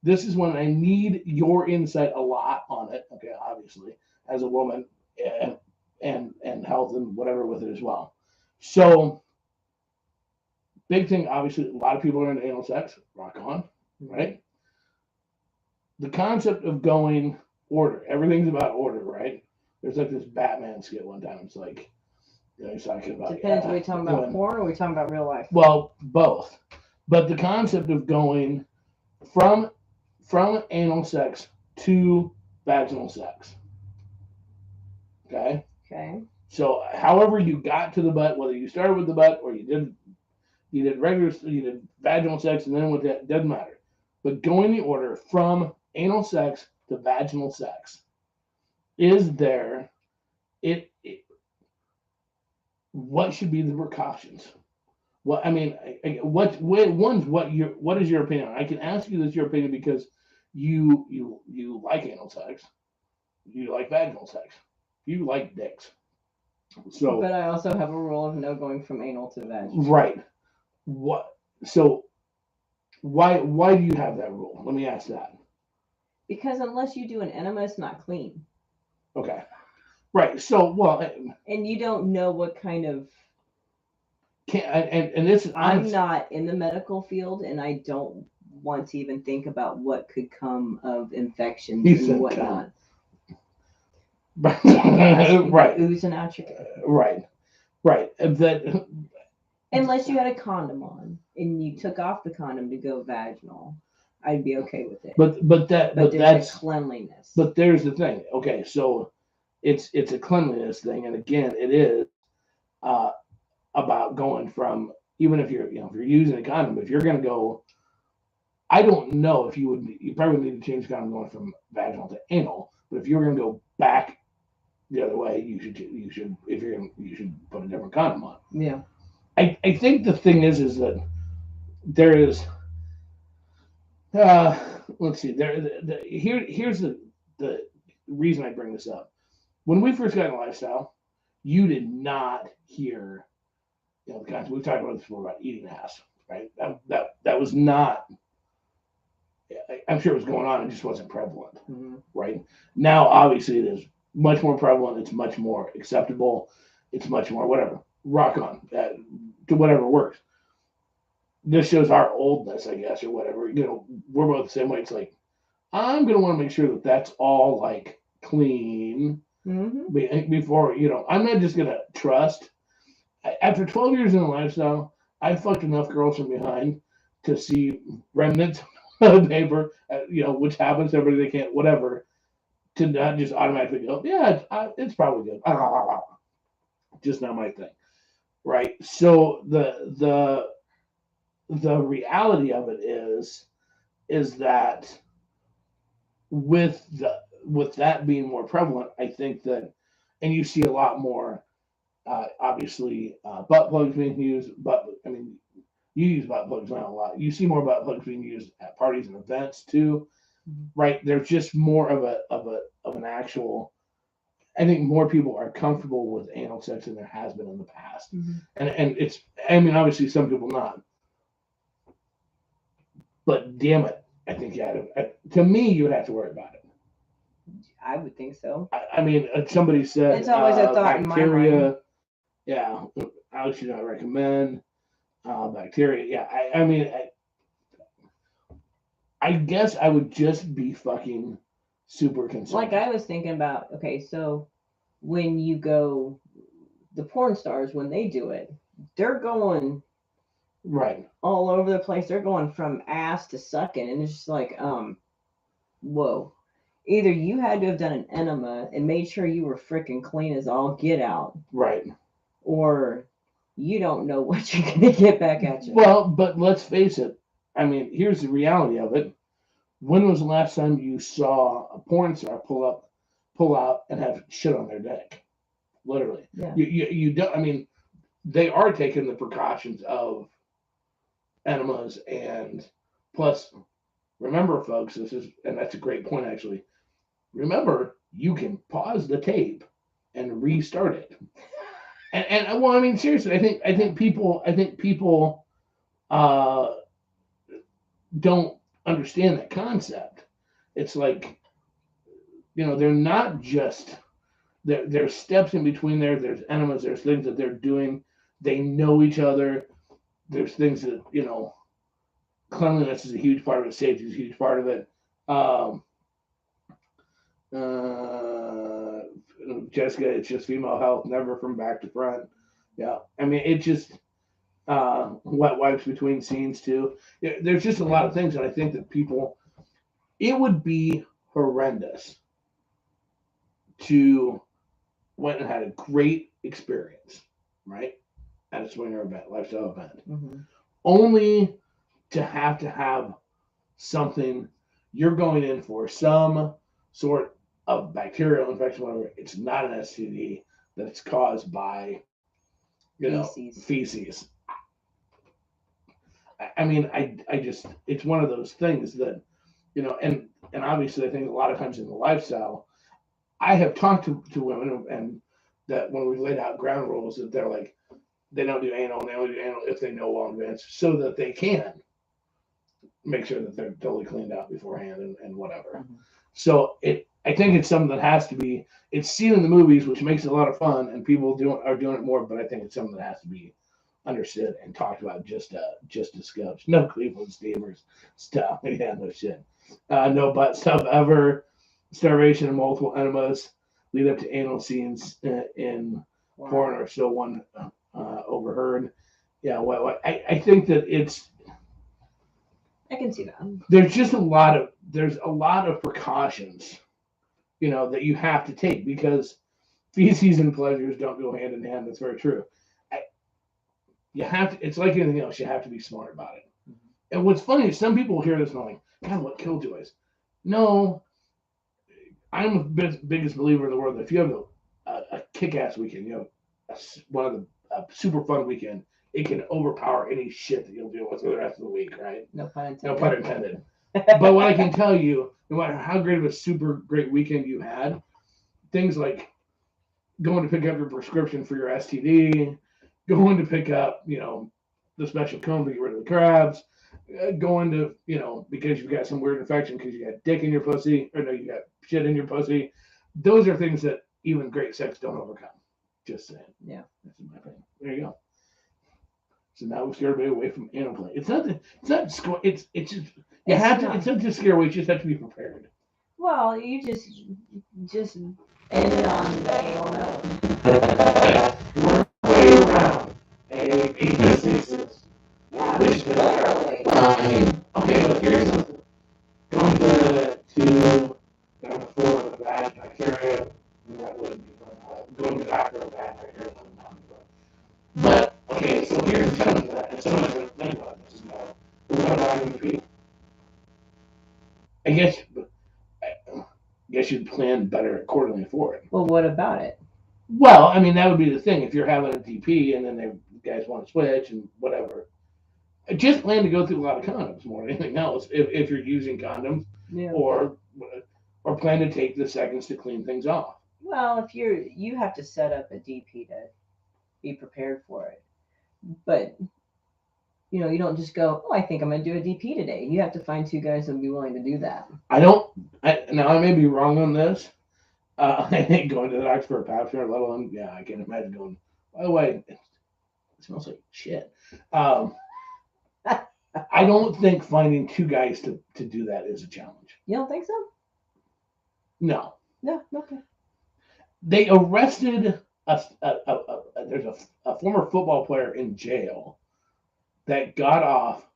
this is when I need your insight a lot on it. Okay, obviously, as a woman, and health and whatever with it as well. So big thing, obviously, a lot of people are into anal sex. Rock on, right? The concept of going order. Everything's about order, right? There's like this Batman skit one time. It's like, he's talking about. Depends. Are we talking about porn or are we talking about real life? Well, both. But the concept of going from anal sex to vaginal sex. Okay. Okay. So, however you got to the butt, whether you started with the butt or you did vaginal sex and then with that, doesn't matter. But going the order from anal sex to vaginal sex is there. What should be the precautions? Well, I mean, what is your opinion? I can ask you this your opinion because you like anal sex, you like vaginal sex, you like dicks. So, but I also have a rule of no going from anal to vaginal. Right. What? So, why do you have that rule? Let me ask that. Because unless you do an enema, it's not clean. Okay. Right. So, well, and you don't know what kind of. And this is. I'm not in the medical field, and I don't want to even think about what could come of infections and whatnot. Right. Oozing out your. Right. That. Unless you had a condom on and you took off the condom to go vaginal, I'd be okay with it. But that's cleanliness. But there's the thing. Okay, so it's a cleanliness thing, and again, it is about going from, even if you're if you're using a condom, if you're going to go, I don't know if you probably need to change the condom going from vaginal to anal, but if you're going to go back the other way, you should if you're going you should put a different condom on. Yeah. I think the thing is that there is let's see here's the reason I bring this up. When we first got in lifestyle, you did not hear the kinds we've talked about this before about eating ass, right? That was not. I'm sure it was going on. It just wasn't prevalent, right? Now, obviously, it is much more prevalent. It's much more acceptable. It's much more whatever. Rock on to whatever works. This shows our oldness, I guess, or whatever. We're both the same way. It's like, I'm going to want to make sure that that's all like clean before, I'm not just going to trust. After 12 years in the lifestyle, I fucked enough girls from behind to see remnants of paper, which happens to everybody, they can't, whatever, to not just automatically go, yeah, it's probably good. Just not my thing. Right. So the reality of it is that with that being more prevalent, I think that, and you see a lot more, obviously, butt plugs being used. But I mean, you use butt plugs now a lot. You see more butt plugs being used at parties and events too, right? There's just more of an actual. I think more people are comfortable with anal sex than there has been in the past, and it's. I mean, obviously, some people not, but damn it, I think you had to. To me, you would have to worry about it. I would think so. I mean, somebody said It's always a thought in my mind. bacteria. Yeah, I should not recommend bacteria. Yeah, I mean, I guess I would just be fucking super concerned. Like I was thinking about, okay, so when you go, the porn stars, when they do it, they're going right all over the place. They're going from ass to sucking, and it's just like, whoa. Either you had to have done an enema and made sure you were freaking clean as all get out, right, or you don't know what you're gonna get back at you. Well, but let's face it. I mean, here's the reality of it. When was the last time you saw a porn star pull out, and have shit on their dick? Literally, Yeah. You don't. I mean, they are taking the precautions of enemas, and plus, remember, folks, and that's a great point actually. Remember, you can pause the tape and restart it. And well, I mean, seriously, I think people don't understand that concept. It's like, they're not just there's steps in between there. There's enemas. There's things that they're doing. They know each other. There's things that cleanliness is a huge part of it. Safety is a huge part of it. Jessica, it's just female health, never from back to front. Yeah, I mean, it just wet wipes between scenes too. There's just a lot of things, and I think that it would be horrendous to went and had a great experience, right, at a swinger event, lifestyle event, only to have something you're going in for, some sort of bacterial infection, whatever. It's not an STD, that it's caused by feces. I mean, I just, it's one of those things that, and obviously I think a lot of times in the lifestyle, I have talked to women, and that when we laid out ground rules, that they're like, they don't do anal, and they only do anal if they know well in advance, so that they can make sure that they're totally cleaned out beforehand and whatever. So I think it's something that has to be, it's seen in the movies, which makes it a lot of fun, and people are doing it more, but I think it's something that has to be understood and talked about, just discussed. No Cleveland Steamers stuff. Yeah, no shit. No butt stuff ever. Starvation and multiple enemas lead up to anal scenes in porn are still one overheard. Yeah, well, I think that I can see that. There's just a lot of precautions, that you have to take, because feces and pleasures don't go hand in hand. That's very true. You have to. It's like anything else. You have to be smart about it. And what's funny is some people hear this and are like, "God, what killjoys?" No, I'm the biggest believer in the world that if you have a kick-ass weekend, one of the super fun weekend, it can overpower any shit that you'll deal with for the rest of the week, right? No pun intended. No pun intended. But what I can tell you, no matter how great of a super great weekend you had, things like going to pick up your prescription for your STD, going to pick up, the special comb to get rid of the crabs, going to, because you've got some weird infection because you got dick in your pussy, or no, you got shit in your pussy. Those are things that even great sex don't overcome. Just saying. Yeah. That's my opinion. There you go. So now we scare everybody away from anal play. It's not just it's not just scare away. You just have to be prepared. Well, you just end it on the anal note. Work way around A, B, C, C. Yeah, Which literally. Okay, but here's something. Going to number 4 with bad bacteria, that would be going to the doctor with bad bacteria. But okay, so here's some of that, and some of it think about this. I guess you'd plan better accordingly for it. Well, what about it? Well, I mean, that would be the thing. If you're having a DP and then the guys want to switch and whatever, just plan to go through a lot of condoms more than anything else. If you're using condoms, Yeah. or plan to take the seconds to clean things off. Well, if you have to set up a DP to be prepared for it, but you know, you don't just go, oh, I think I'm going to do a DP today. You have to find two guys that would be willing to do that. Now I may be wrong on this. I think going to the doctor for a pap smear, let alone, yeah, I can imagine going, by the way, it smells like shit. I don't think finding two guys to do that is a challenge. You don't think so? No. No, okay. They arrested there's a former football player in jail that got off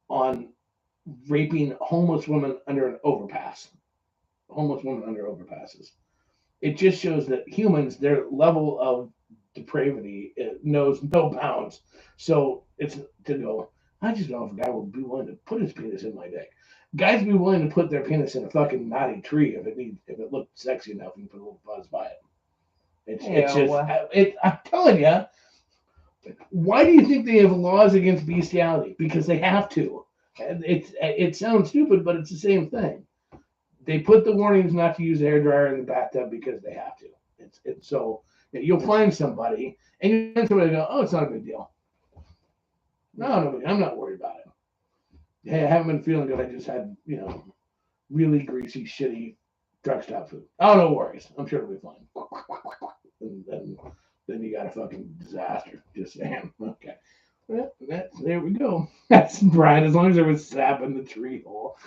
on raping homeless women under an overpass. Homeless women under overpasses. It just shows that humans, their level of depravity, knows no bounds. So it's to go, I just don't know if a guy will be willing to put his penis in my dick. Guys be willing to put their penis in a fucking knotty tree if it looked sexy enough and put a little buzz by it. It's just I'm telling you. Why do you think they have laws against bestiality? Because they have to. It sounds stupid, but it's the same thing. They put the warnings not to use a hairdryer in the bathtub because they have to. It's so you'll find somebody and you find somebody go, oh, it's not a big deal. No, I'm not worried about it. Hey, I haven't been feeling good. I just had, really greasy, shitty drug stop food. Oh, no worries. I'm sure it'll be fine. And then you got a fucking disaster. Just saying. Okay. Well, there we go. That's Brian. As long as there was sap in the tree hole.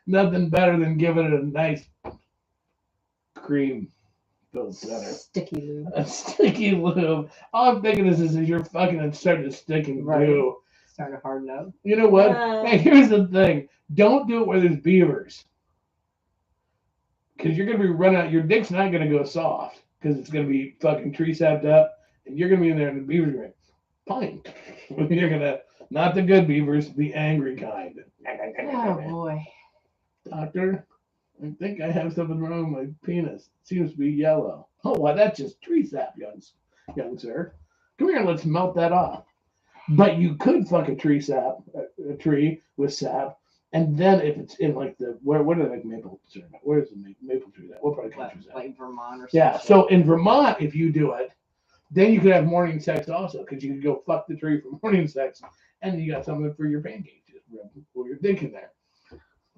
Nothing better than giving it a nice cream filled center. Sticky lube. A sticky lube. All I'm thinking is you're fucking and starting to stick and glue. Starting to harden up. You know what? Hey, here's the thing. Don't do it where there's beavers. Because you're going to be running out. Your dick's not going to go soft. Because it's going to be fucking tree sapped up. And you're going to be in there and the beavers are going, fine. You're going to, not the good beavers, the angry kind. Oh, boy. Doctor, I think I have something wrong with my penis. It seems to be yellow. Oh, well, that's just tree sap, young sir. Come here, let's melt that off. But you could fuck a tree with sap, and then if it's in like where do they make maple syrup? Where's the maple tree? What part of the country is that? Like Vermont or something. Yeah, so in Vermont, if you do it, then you could have morning sex also, because you could go fuck the tree for morning sex, and you got something for your pancakes. Just rub your dick in there.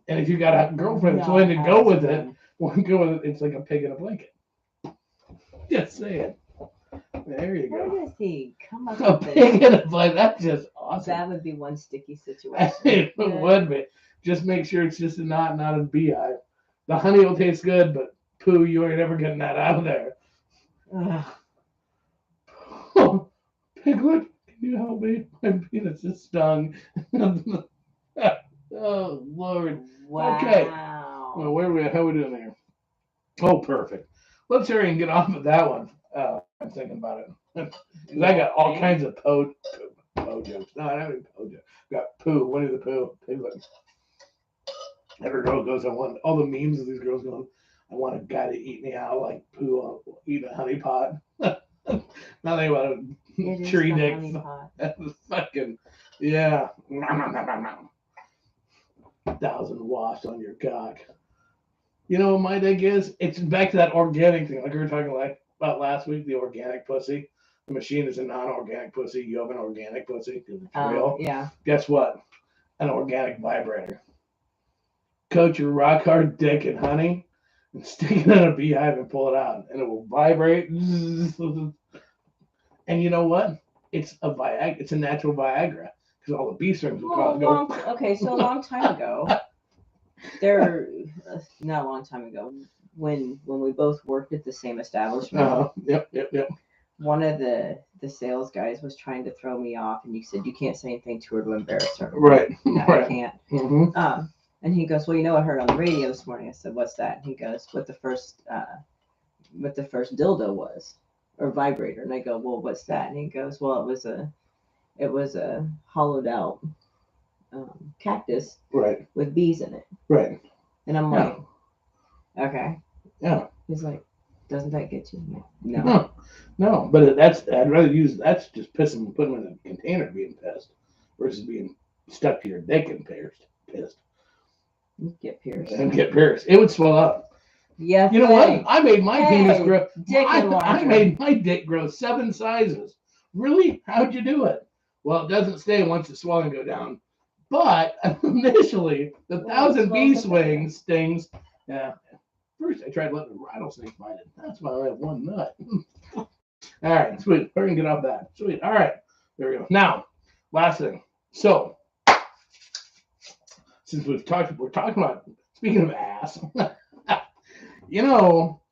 And if you got a girlfriend that's willing to go with it, it's like a pig in a blanket. Just saying. There you go. Where does he come up A with pig this? in a blanket. That's just awesome. That would be one sticky situation. It would be. Just make sure it's just a knot, not a beehive. The honey will taste good, but poo, you ain't ever getting that out of there. Oh, Piglet, can you help me? My penis is stung. Oh, Lord. Wow. Okay. Well, where are we at? How are we doing here? Oh, perfect. Let's hurry and get off of that one. I'm thinking about it. Because I got all kinds of po jokes. No, I don't have any po jokes. Got poo, Winnie the Pooh, Piglet. Every girl goes, I want all the memes of these girls going, I want a guy to eat me out like poo, I'll eat a honey pot. Now they want a tree dick. That's fucking, yeah. 1,000 washed on your cock. You know what my dick is? It's back to that organic thing, like we were talking about last week, the organic pussy. The machine is a non-organic pussy. You have an organic pussy because it's real. Yeah. Guess what? An organic vibrator. Coat your rock hard dick in honey and stick it in a beehive and pull it out, and it will vibrate. And you know what? It's a Viagra. It's a natural Viagra because all the bee stings will come. Okay, so a long time ago, not a long time ago, when we both worked at the same establishment. Yep. One of the sales guys was trying to throw me off, and you said you can't say anything to her to embarrass her. Right. No, right. I can't. Mm-hmm. And he goes, well, you know, I heard on the radio this morning. I said, what's that? And he goes, what the first dildo was, or vibrator. And I go, well, what's that? And he goes, well, it was a It was a hollowed out cactus Right. with bees in it. Right. And I'm Yeah. like, okay. Yeah. He's like, doesn't that get you? I'm like, no. No. No. But I'd rather use that's just piss them and put them in a container being pissed versus being stuck to your dick and pissed. You get pierced. And get pierced. It would swell up. Yeah. You know what? I made my penis grow. Dick I enlarger. made my dick grow 7 sizes. Really? How'd you do it? Well, it doesn't stay once the swelling go down. But initially, the 1,000 bee stings. Yeah. First, I tried letting a rattlesnake bite it. That's why I have one nut. All right, sweet. We're gonna get off that. Sweet. All right, there we go. Now, last thing. So, since we're talking about speaking of ass. You know,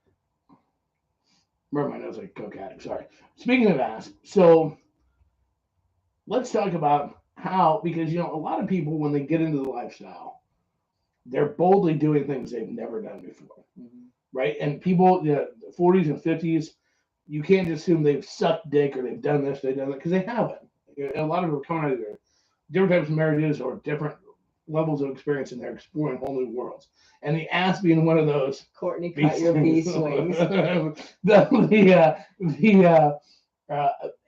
remember my nose like a coke addict. Sorry. Speaking of ass, so let's talk about how, because a lot of people when they get into the lifestyle, they're boldly doing things they've never done before, right? And people, the 40s and 50s, you can't just assume they've sucked dick or they've done this, they've done that, because they haven't. A lot of them are coming out of their different types of marriages or different levels of experience, and they're exploring whole new worlds. And the ass being one of those. Courtney, cut your bee swings.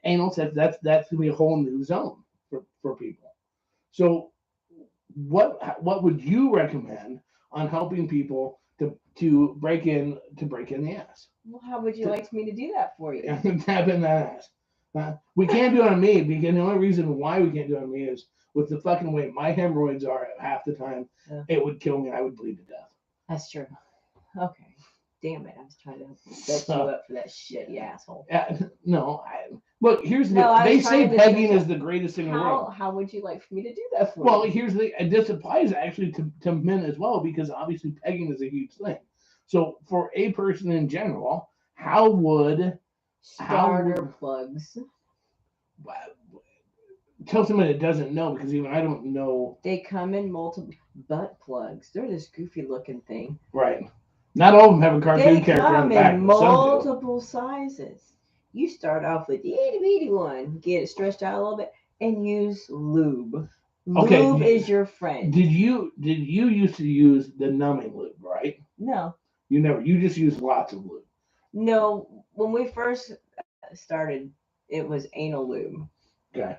Anal sex, that's going to be a whole new zone for people. So what would you recommend on helping people to break in the ass? Well, how would you like me to do that for you? Tap in that ass. We can't do it on me because the only reason why we can't do it on me is with the fucking way my hemorrhoids are half the time, it would kill me and I would bleed to death. That's true. Okay. Damn it. I was trying to set you up for that shit, you asshole. No. Look, here's they say pegging is the greatest thing in the world. How would you like for me to do that for you? Well, this applies actually to men as well, because obviously pegging is a huge thing. So for a person in general, how would starter plugs? Tell somebody that doesn't know, because even I don't know. They come in multiple butt plugs. They're this goofy looking thing. Right. Not all of them have a cartoon character on the back. They come in multiple sizes. You start off with the itty bitty one, get it stretched out a little bit, and use lube. Lube is your friend. Did you used to use the numbing lube, right? No. You never. You just used lots of lube. No. When we first started, it was anal lube. Okay.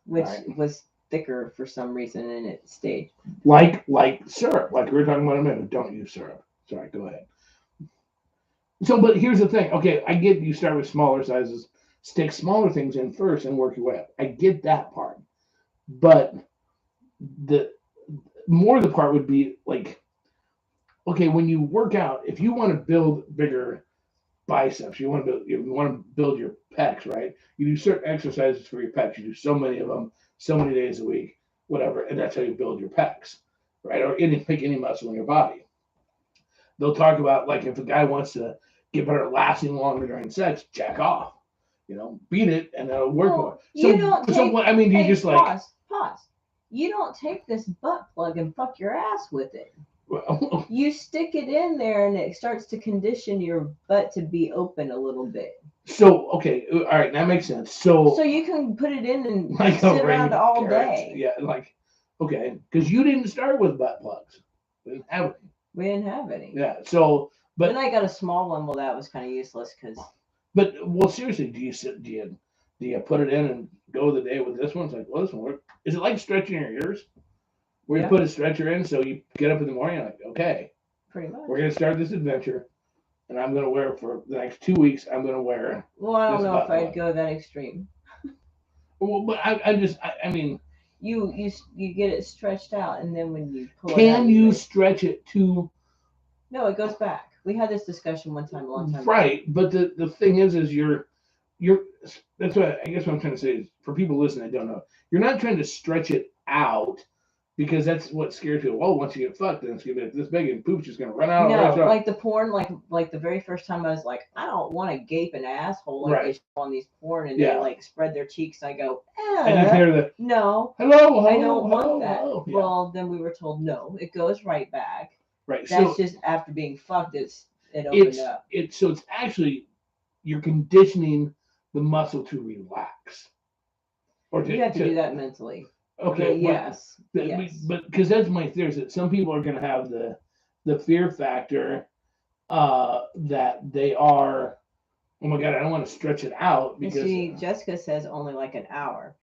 Which was thicker for some reason, and it stayed. Like syrup, like we were talking about a minute. Don't use syrup. Sorry, go ahead. So, but here's the thing. Okay, I get you start with smaller sizes, stick smaller things in first, and work your way up. I get that part, but the part would be like, okay, when you work out, if you want to build bigger biceps, you want to build your pecs, right? You do certain exercises for your pecs. You do so many of them, so many days a week, whatever, and that's how you build your pecs, right? Or pick any muscle in your body. They'll talk about, like, if a guy wants to get better at lasting longer during sex, jack off, beat it, and that'll work more. Do you just pause. You don't take this butt plug and fuck your ass with it. Well, you stick it in there and it starts to condition your butt to be open a little bit. So, okay, all right, that makes sense. So you can put it in and sit around all day. Yeah, okay, because you didn't start with butt plugs. We didn't have any. Yeah, so, but then I got a small one. Well, that was kind of useless because. But seriously, do you put it in and go the day with this one? It's like, well, this one works. Is it like stretching your ears? Where you put a stretcher in, so you get up in the morning, you're like, okay, pretty much. We're gonna start this adventure, and I'm gonna wear for the next 2 weeks. I'm gonna wear. Well, I don't know if I'd go that extreme. Well, but I mean. You get it stretched out, and then when you pull it out. Can you stretch it to? No, it goes back. We had this discussion one time, a long time ago. Right, but the thing is you're. That's what I guess what I'm trying to say is, for people listening that don't know, you're not trying to stretch it out. Because that's what scares people. Oh, once you get fucked, then it's gonna be this big and poop's just gonna run out. No, like the porn, like the very first time I was like, I don't want to gape an asshole like they show on these porn, and they like spread their cheeks. I go, and you hear the no, hello, I don't want that. Hello. Yeah. Well, then we were told no, it goes right back. Right. That's just after being fucked. It opened up. So it's actually you're conditioning the muscle to relax. Or You have to do that mentally. Okay. But yes. But because that's my theory, is that some people are going to have the fear factor that they are, oh my God, I don't want to stretch it out because. See, Jessica says only like an hour.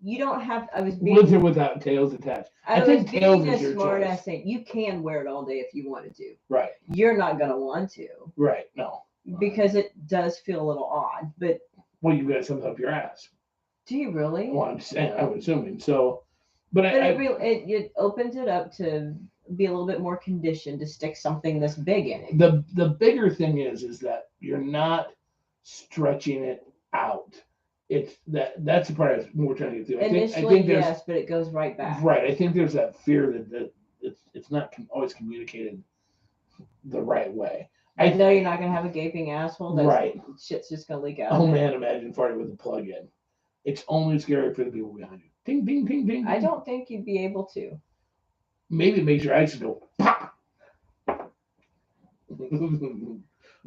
You don't have. I was with or without tails attached. I think tails is your smart choice. Ass saying you can wear it all day if you wanted to. Right. You're not gonna want to. Right. No. Because it does feel a little odd, but. Well, you've got something up your ass. Do you really? Well, I'm saying, I'm assuming so. But it opens it up to be a little bit more conditioned to stick something this big in it. The bigger thing is that you're not stretching it out. It's that's the part I was more trying to get through. Initially, I think yes, but it goes right back. Right. I think there's that fear that it's not always communicated the right way. I know you're not gonna have a gaping asshole. Right. Shit's just gonna leak out. Oh man, imagine farting with a plug in. It's only scary for the people behind you. Ding, ding, ding, ding. I don't think you'd be able to. Maybe it makes your eyes go pop.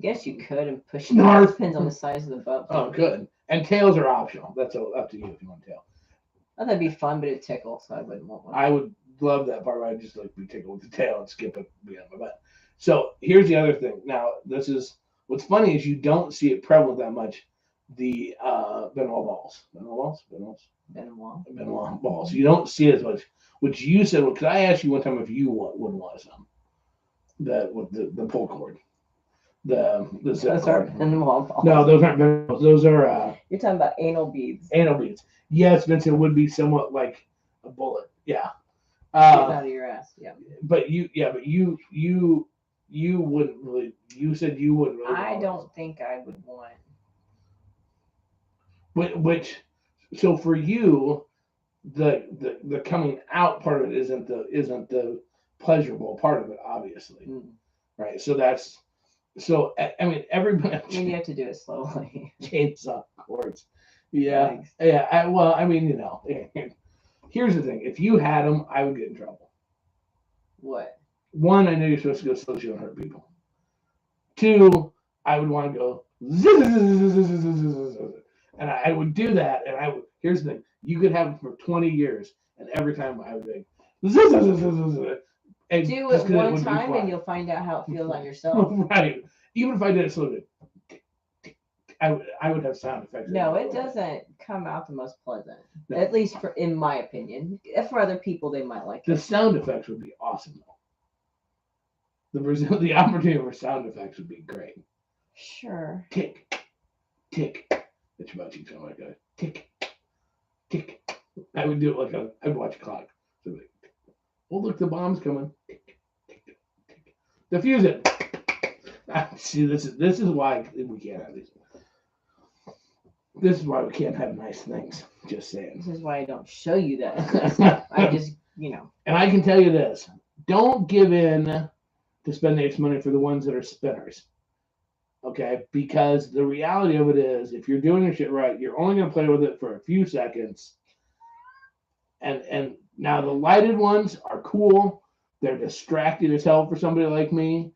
Guess you could and push. It depends on the size of the butt. Oh, good. And tails are optional. That's up to you if you want tail. Oh, that'd be fun, but it'd tickle, so I wouldn't want one. I would love that part where I'd just like be tickled with the tail and skip it behind my butt. So here's the other thing. Now, this is what's funny is you don't see it prevalent that much. The Benoit balls. Benoit balls. You don't see it as much. Which you said, well, because I asked you one time if you would want some. With the pull cord. The zip cord. Benoit balls. No, those aren't Benoit balls. Those are you're talking about anal beads. Anal beads. Yes, Vincent, would be somewhat like a bullet. Yeah. Out of your ass. Yeah. But you wouldn't really. You said you wouldn't really. I don't think I would want. So for you, the coming out part of it isn't the pleasurable part of it, obviously, right? So I mean everybody. I mean you have to do it slowly. Chainsaw cords, yeah, thanks. Yeah. I mean here's the thing: if you had them, I would get in trouble. What? One, I know you're supposed to go slow and hurt people. Two, I would want to go. And I would do that, and I would. Here's the thing: you could have it for 20 years, and every time I would be, and do it one time, and you'll find out how it feels on yourself. Right. Even if I did it slowly, I would have sound effects. No, it doesn't come out the most pleasant. No. At least in my opinion. For other people, they might like it. The sound effects would be awesome, though. The opportunity for sound effects would be great. Sure. Tick, tick. That's your butt cheeks sound like a tick, tick. I would do it like I'd watch a clock. So like, oh look, the bomb's coming. Tick, tick, tick. Defuse it. See, this is why we can't have these. This is why we can't have nice things. Just saying. This is why I don't show you that. I just, And I can tell you this: don't give in to spend extra money for the ones that are spinners. Okay, because the reality of it is, if you're doing your shit right, you're only going to play with it for a few seconds. And now the lighted ones are cool. They're distracting as hell for somebody like me.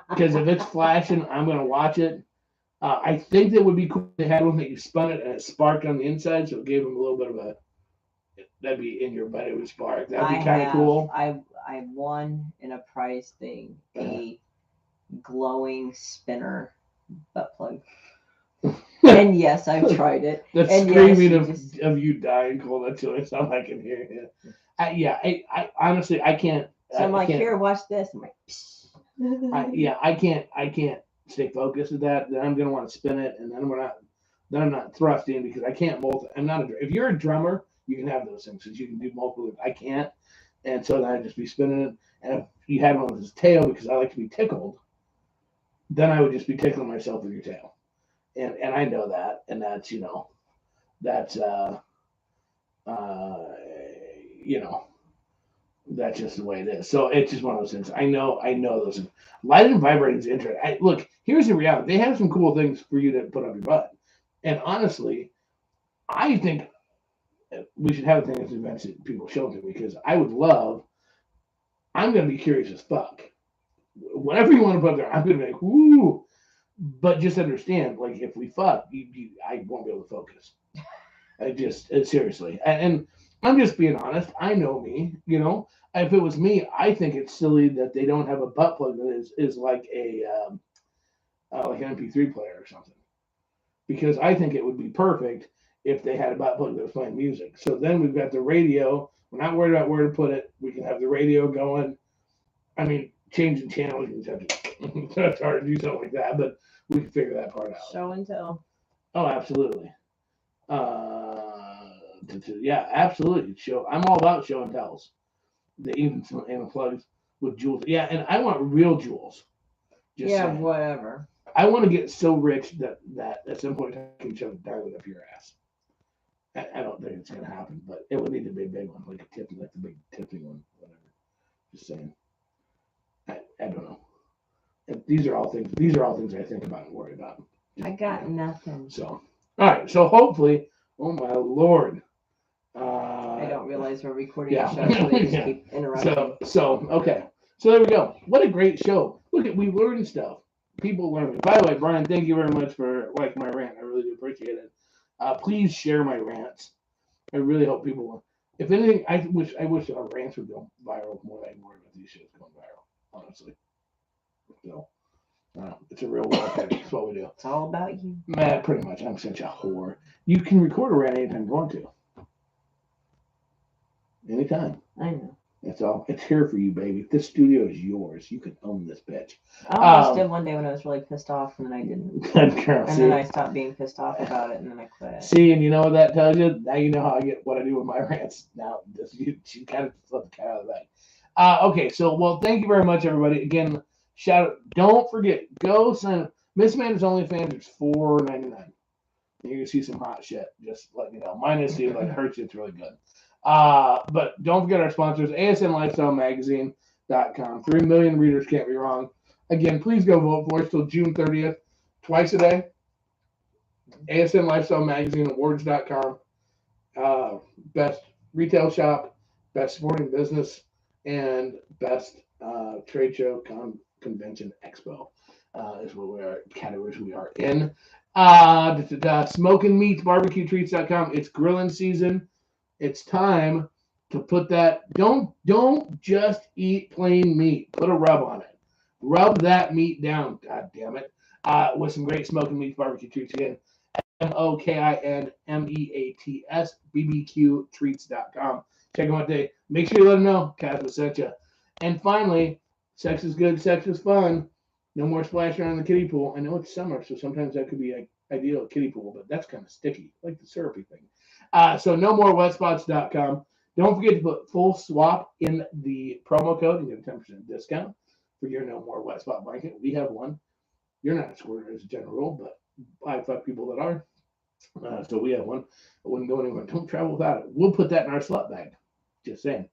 Because if it's flashing, I'm going to watch it. I think that would be cool if they had one that you spun it and it sparked on the inside, so it gave them a little bit of a. That'd be in your butt. It would spark. That'd be kind of cool. I won in a prize thing a glowing spinner butt plug. And yes, I've tried it. That's and screaming of you dying, Cole. That's the only sound I can hear. Yeah. I honestly I can't. So I'm like, here, watch this. I'm like, I can't stay focused with that. Then I'm gonna want to spin it, and then I'm not thrusting because I can't multi. I'm not if you're a drummer, you can have those things because you can do multiple. I can't, and so then I'd just be spinning it. And if you had one with his tail, because I like to be tickled, then I would just be tickling myself with your tail. And I know that, and that's that's just the way it is. So it's just one of those things. I know those things. Lighted and vibrating is interesting. Look, here's the reality. They have some cool things for you to put up your butt. And honestly, I think we should have a thing as events that people show to me because I'm going to be curious as fuck. Whatever you want to put up there, I'm going to be like, woo. But just understand, like, if we fuck, I won't be able to focus. Seriously. And I'm just being honest. I know me, you know. If it was me, I think it's silly that they don't have a butt plug that is like an MP3 player or something. Because I think it would be perfect if they had a butt plug that was playing music. So then we've got the radio. We're not worried about where to put it. We can have the radio going. I mean, changing channels, it's hard to do something like that, but we can figure that part out. Show and tell. Oh, absolutely. Yeah, absolutely. I'm all about show and tells. Even some plugs with jewels. Yeah, and I want real jewels. Saying. Whatever. I want to get so rich that at some point I can shove a diamond up your ass. I don't think it's gonna happen, but it would need to be a big one, like a tip, like the big tipping one, whatever. Just saying. I don't know. These are all things I think about and worry about. I got nothing. So, all right. So hopefully, oh my Lord. I don't realize we're recording a show, so they just keep interrupting. So okay. So there we go. What a great show. Look at, we learned stuff. People learn. By the way, Brian, thank you very much for liking my rant. I really do appreciate it. Please share my rants. I really hope people will. If anything, I wish our rants would go viral more than I worry about these shows going viral, honestly. So, it's a real world thing. That's what we do. It's all about you. Man, pretty much. I'm such a whore. You can record a rant anytime you want to. Anytime. I know. That's all. It's here for you, baby. This studio is yours. You can own this bitch. I almost did one day when I was really pissed off, and then I didn't. Then I stopped being pissed off about it, and then I quit. See, and you know what that tells you? Now you know how I get what I do with my rants. Now, she kind of let the cat out of the bag. Okay, so, well, thank you very much, everybody. Again, shout out. Don't forget, go sign up. Miss Amanda's OnlyFans is $4.99. You can see some hot shit. Just let me know. Mine is too, like, her shit's really good. But don't forget our sponsors, ASNLifestyleMagazine.com. 3 million readers can't be wrong. Again, please go vote for us till June 30th, twice a day. ASN Lifestyle Magazine Awards.com. Best retail shop, best sporting business, and best trade show convention expo is what we are, categories we are in. Smoking Meats, BarbecueTreats.com. It's grilling season. It's time to put that. Don't just eat plain meat. Put a rub on it. Rub that meat down. God damn it. With some great Smoking Meats barbecue treats again. MOKINMEATS BBQtreats.com. Check them out today. Make sure you let them know Casper sent you. And finally, sex is good. Sex is fun. No more splashing around the kiddie pool. I know it's summer, so sometimes that could be ideal at kiddie pool, but that's kind of sticky, like the syrupy thing. So no more wetspots.com. Don't forget to put full swap in the promo code and get a 10% discount for your No More Wet Spot blanket. We have one. You're not a squirter as a general rule, but I fuck people that are. So we have one. I wouldn't go anywhere. Don't travel without it. We'll put that in our slut bag. Just saying.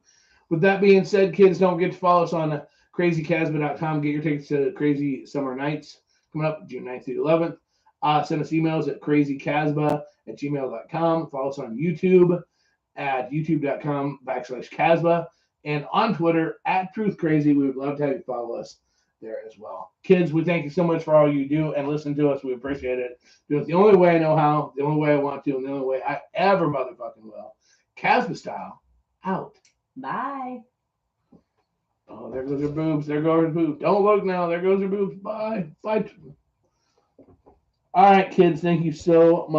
With that being said, kids, don't forget to follow us on crazycasba.com. Get your tickets to Crazy Summer Nights coming up June 9th through the 11th. Send us emails at crazycasba@gmail.com. Follow us on YouTube at youtube.com/Casba. And on Twitter at TruthCrazy. We would love to have you follow us there as well. Kids, we thank you so much for all you do and listen to us. We appreciate it. Do it the only way I know how, the only way I want to, and the only way I ever motherfucking will. Casba style. Out. Bye. Oh, there goes her boobs. There goes her boobs. Don't look now. There goes her boobs. Bye. Bye. All right, kids. Thank you so much.